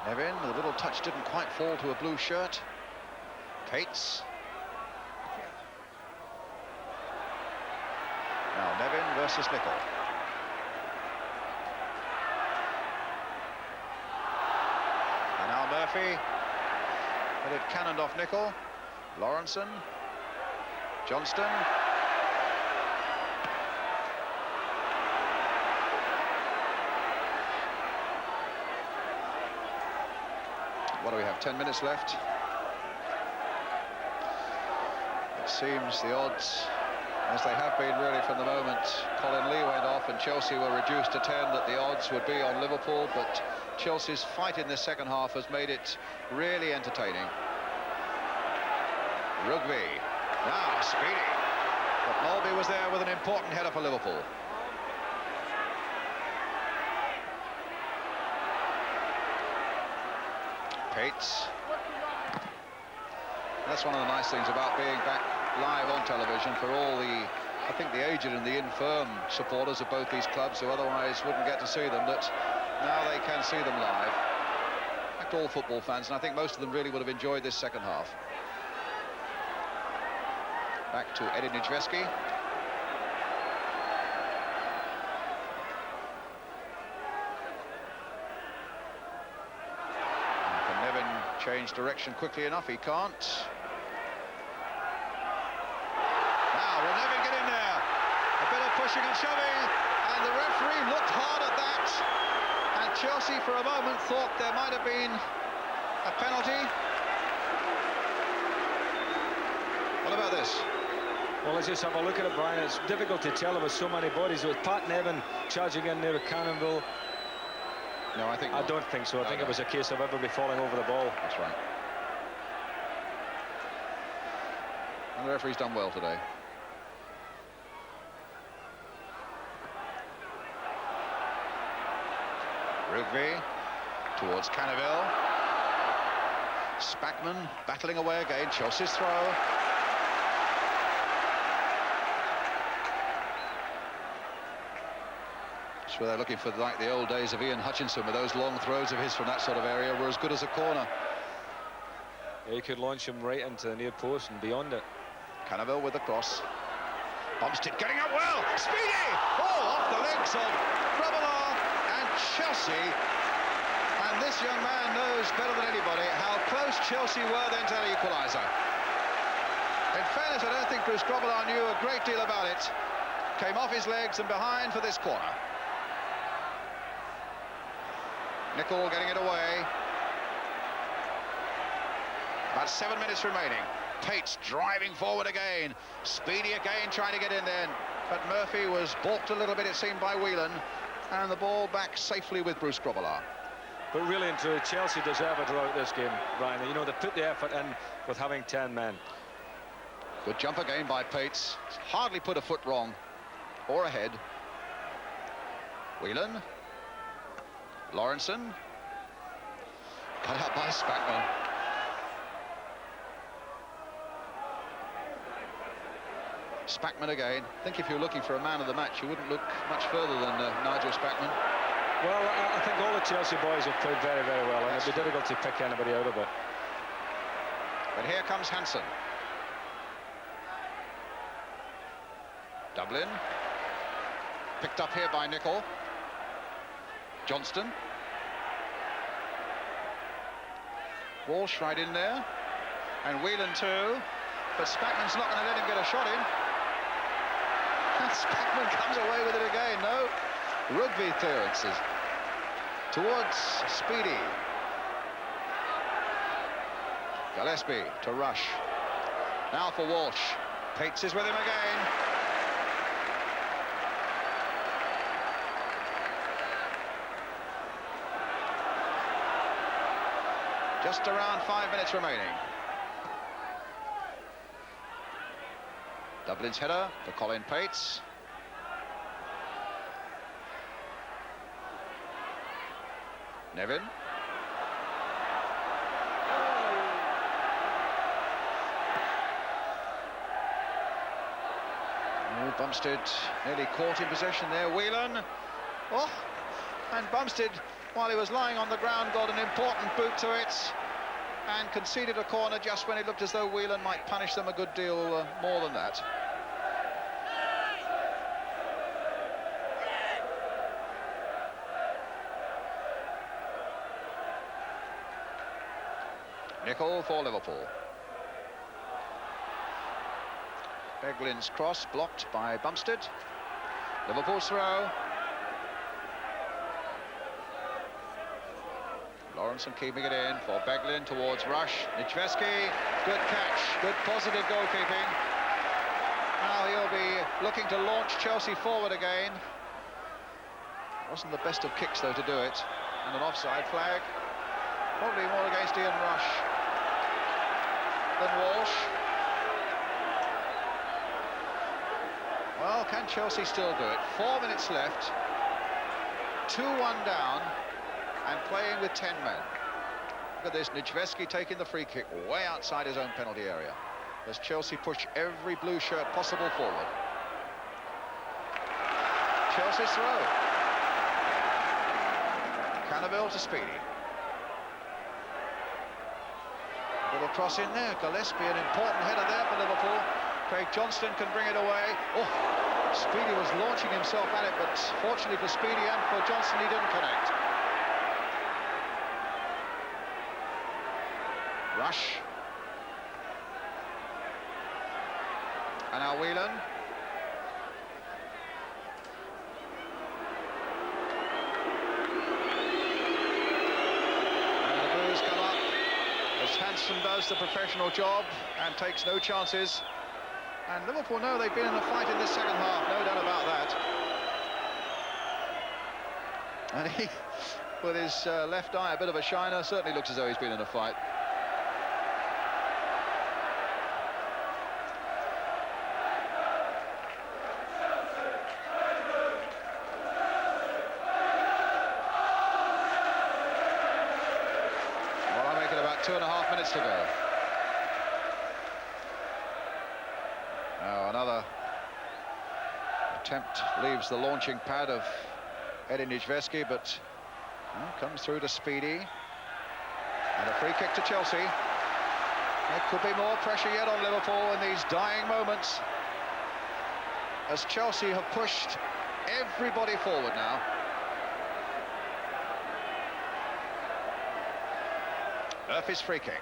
Nevin, the little touch didn't quite fall to a blue shirt. Pates. Now Nevin versus Nicol. And now Murphy. But it cannoned off Nicol. Lawrenson. Johnston. What do we have, 10 minutes left? It seems the odds, as they have been really from the moment Colin Lee went off and Chelsea were reduced to 10, that the odds would be on Liverpool, but Chelsea's fight in this second half has made it really entertaining. Rugby, now speedy, but Mulby was there with an important header for Liverpool. Pates. That's one of the nice things about being back live on television for all the, I think, the aged and the infirm supporters of both these clubs who otherwise wouldn't get to see them, that now they can see them live. In fact, all football fans, and I think most of them really would have enjoyed this second half. Back to Eddie Nijveski. Can Nevin change direction quickly enough? He can't. Now, will Nevin get in there? A bit of pushing and shoving, and the referee looked hard at that. And Chelsea, for a moment, thought there might have been a penalty. What about this? Well, let's just have a look at it, Brian. It's difficult to tell with so many bodies. With Pat Nevin charging in there with Cannonville. No, I think I not. don't think so. I think it was a case of everybody falling over the ball. That's right. And the referee's done well today. Rugby towards Cannaville. Spackman battling away again. Chelsea's throw. So they're looking for like the old days of Ian Hutchinson, with those long throws of his from that sort of area were as good as a corner. Yeah, you could launch him right into the near post and beyond it. Cannaville with the cross. Bumstead getting up well. Speedy! Oh, off the legs of Grobbelaar and Chelsea. And this young man knows better than anybody how close Chelsea were then to that equaliser. In fairness, I don't think Bruce Grobbelaar knew a great deal about it. Came off his legs and behind for this corner. Nicol getting it away. About 7 minutes remaining. Pates driving forward again. Speedy again trying to get in there. But Murphy was balked a little bit, it seemed, by Whelan. And the ball back safely with Bruce Grobbelaar. But really and truly, Chelsea deserve a draw at this game, Brian. You know, they put the effort in with having 10 men. Good jump again by Pates. Hardly put a foot wrong or ahead. Whelan. Lawrenson. Cut out by Spackman. Spackman again. I think if you're looking for a man of the match, you wouldn't look much further than Nigel Spackman. Well, I think all the Chelsea boys have played very, very well, and it'd be difficult to pick anybody out of it. But here comes Hansen. Dublin. Picked up here by Nicol. Johnston. Walsh right in there. And Whelan too. But Spackman's not going to let him get a shot in. And Spackman comes away with it again. No. Rugby clearances. Towards Speedy. Gillespie to Rush. Now for Walsh. Pates is with him again. Just around 5 minutes remaining. Dublin's header for Colin Pates. Nevin. Oh, Bumstead nearly caught in possession there. Whelan. Oh, and Bumstead, while he was lying on the ground, got an important boot to it and conceded a corner just when it looked as though Whelan might punish them a good deal more than that. Nicol for Liverpool. Beglin's cross blocked by Bumstead. Liverpool's throw. Lawrenson keeping it in for Beglin towards Rush. Nijveski, good catch, good positive goalkeeping. Now he'll be looking to launch Chelsea forward again. Wasn't the best of kicks though to do it. And an offside flag. Probably more against Ian Rush than Walsh. Well, can Chelsea still do it? 4 minutes left. 2-1 down and playing with 10 men. Look at this, Nijveski taking the free kick way outside his own penalty area as Chelsea push every blue shirt possible forward. Chelsea's throw. Cannaville to Speedy. Little cross in there. Gillespie, an important header there for Liverpool. Craig Johnston can bring it away. Oh, Speedy was launching himself at it, but fortunately for Speedy and for Johnston, he didn't connect. Rush. And now Whelan. And the boos come up as Hansen does the professional job and takes no chances. And Liverpool know they've been in a fight in this second half, no doubt about that. And he, with his left eye a bit of a shiner, certainly looks as though he's been in a fight. Well, I make it about 2.5 minutes to go. Now another attempt leaves the launching pad of Edin Nijveski, but comes through to Speedy. And a free kick to Chelsea. There could be more pressure yet on Liverpool in these dying moments, as Chelsea have pushed everybody forward now. Murphy's free kick.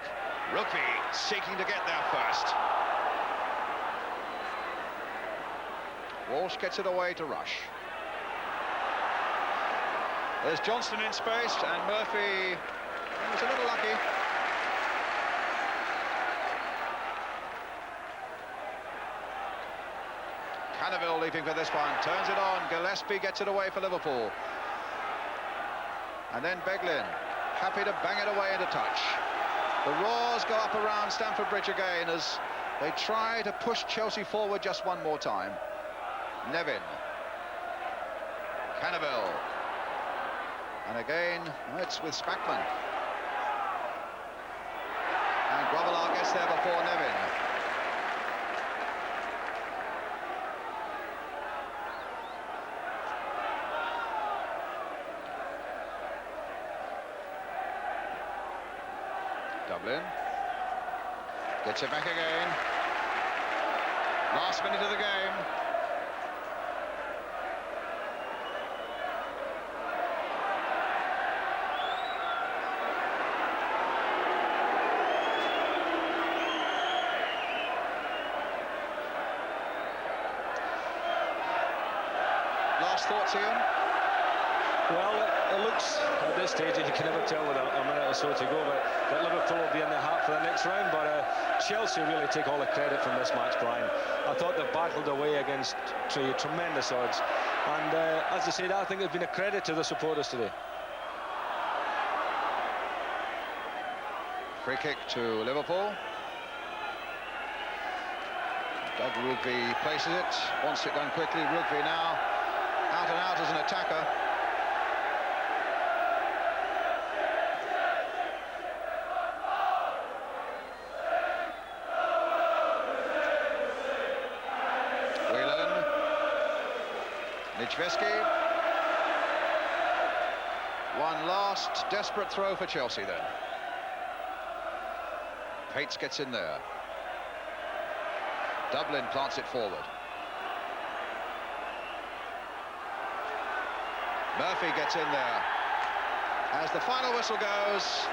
Rugby seeking to get there first. Walsh gets it away to Rush. There's Johnston in space, and Murphy was a little lucky. Cannaville leaping for this one, turns it on. Gillespie gets it away for Liverpool. And then Beglin, happy to bang it away into touch. The roars go up around Stamford Bridge again as they try to push Chelsea forward just one more time. Nevin. Cannaville. And again, it's with Spackman. And Grobbelaar gets there before Nevin. Dublin. Gets it back again. Last minute of the game. Thoughts, Ian? Well, it looks at this stage, and you can never tell with a minute or so to go, but that Liverpool will be in the hat for the next round. But Chelsea really take all the credit from this match, Brian. I thought they battled away against tremendous odds, and as I said, I think it's been a credit to the supporters today. Free kick to Liverpool. Doug Rugby places it, wants it done quickly. Rugby now out and out as an attacker. Whelan. Nijveski. One last desperate throw for Chelsea then. Pates gets in there. Dublin plants it forward. Murphy gets in there as the final whistle goes,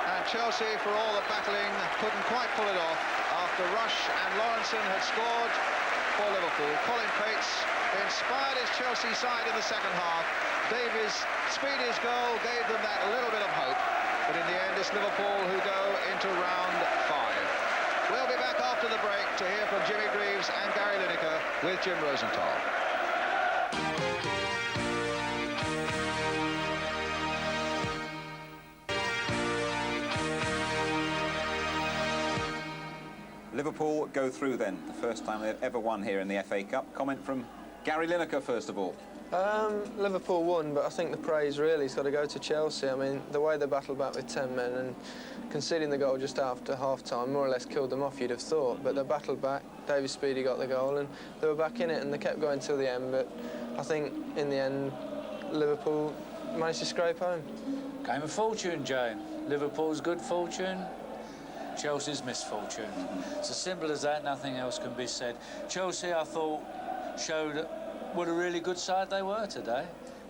and Chelsea, for all the battling, couldn't quite pull it off after Rush and Lawrenson had scored for Liverpool. Colin Pates inspired his Chelsea side in the second half. Davies' speediest goal gave them that little bit of hope. But in the end, it's Liverpool who go into round 5. We'll be back after the break to hear from Jimmy Greaves and Gary Lineker with Jim Rosenthal. Liverpool go through then, the first time they've ever won here in the FA Cup. Comment from Gary Lineker first of all. Liverpool won, but I think the praise really has got to go to Chelsea. I mean, the way they battled back with 10 men and conceding the goal just after half-time more or less killed them off, you'd have thought. But they battled back, David Speedy got the goal, and they were back in it, and they kept going till the end. But I think, in the end, Liverpool managed to scrape home. Game of fortune, Jane. Liverpool's good fortune, Chelsea's misfortune. It's as simple as that, nothing else can be said. Chelsea, I thought, showed what a really good side they were today.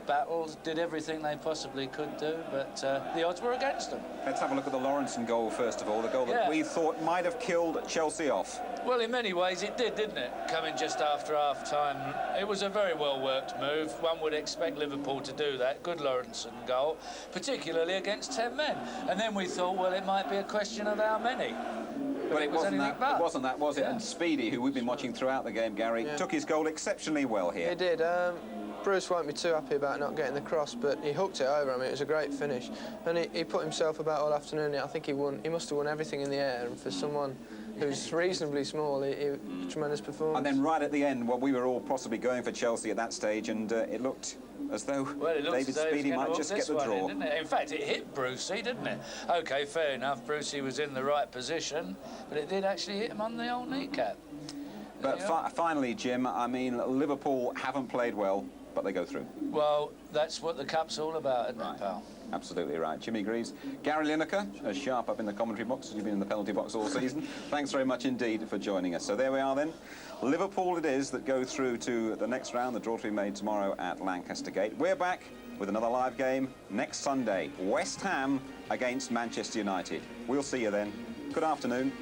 Battled, did everything they possibly could do, but the odds were against them. Let's have a look at the Lawrenson goal first of all, the goal that we thought might have killed Chelsea off. Well, in many ways it did, didn't it? Coming just after half-time. It was a very well-worked move. One would expect Liverpool to do that. Good Lawrenson goal, particularly against 10 men. And then we thought, well, it might be a question of how many. But it wasn't that. It wasn't that, was it? Yeah. And Speedy, who we've been watching throughout the game, Gary, took his goal exceptionally well here. He did. Bruce won't be too happy about not getting the cross, but he hooked it over. I mean, it was a great finish. And he put himself about all afternoon. I think he must have won everything in the air. And for someone who's reasonably small, a tremendous performance. And then right at the end, well, we were all possibly going for Chelsea at that stage, and it looked as though David Speedy might just get the draw. In fact, it hit Brucey, didn't it? OK, fair enough, Brucey was in the right position, but it did actually hit him on the old kneecap. But finally, Jim, I mean, Liverpool haven't played well, but they go through. Well, that's what the Cup's all about, isn't it, pal? Absolutely right. Jimmy Greaves, Gary Lineker, as sharp up in the commentary box as you've been in the penalty box all season. Thanks very much indeed for joining us. So there we are then. Liverpool it is that go through to the next round, the draw to be made tomorrow at Lancaster Gate. We're back with another live game next Sunday. West Ham against Manchester United. We'll see you then. Good afternoon.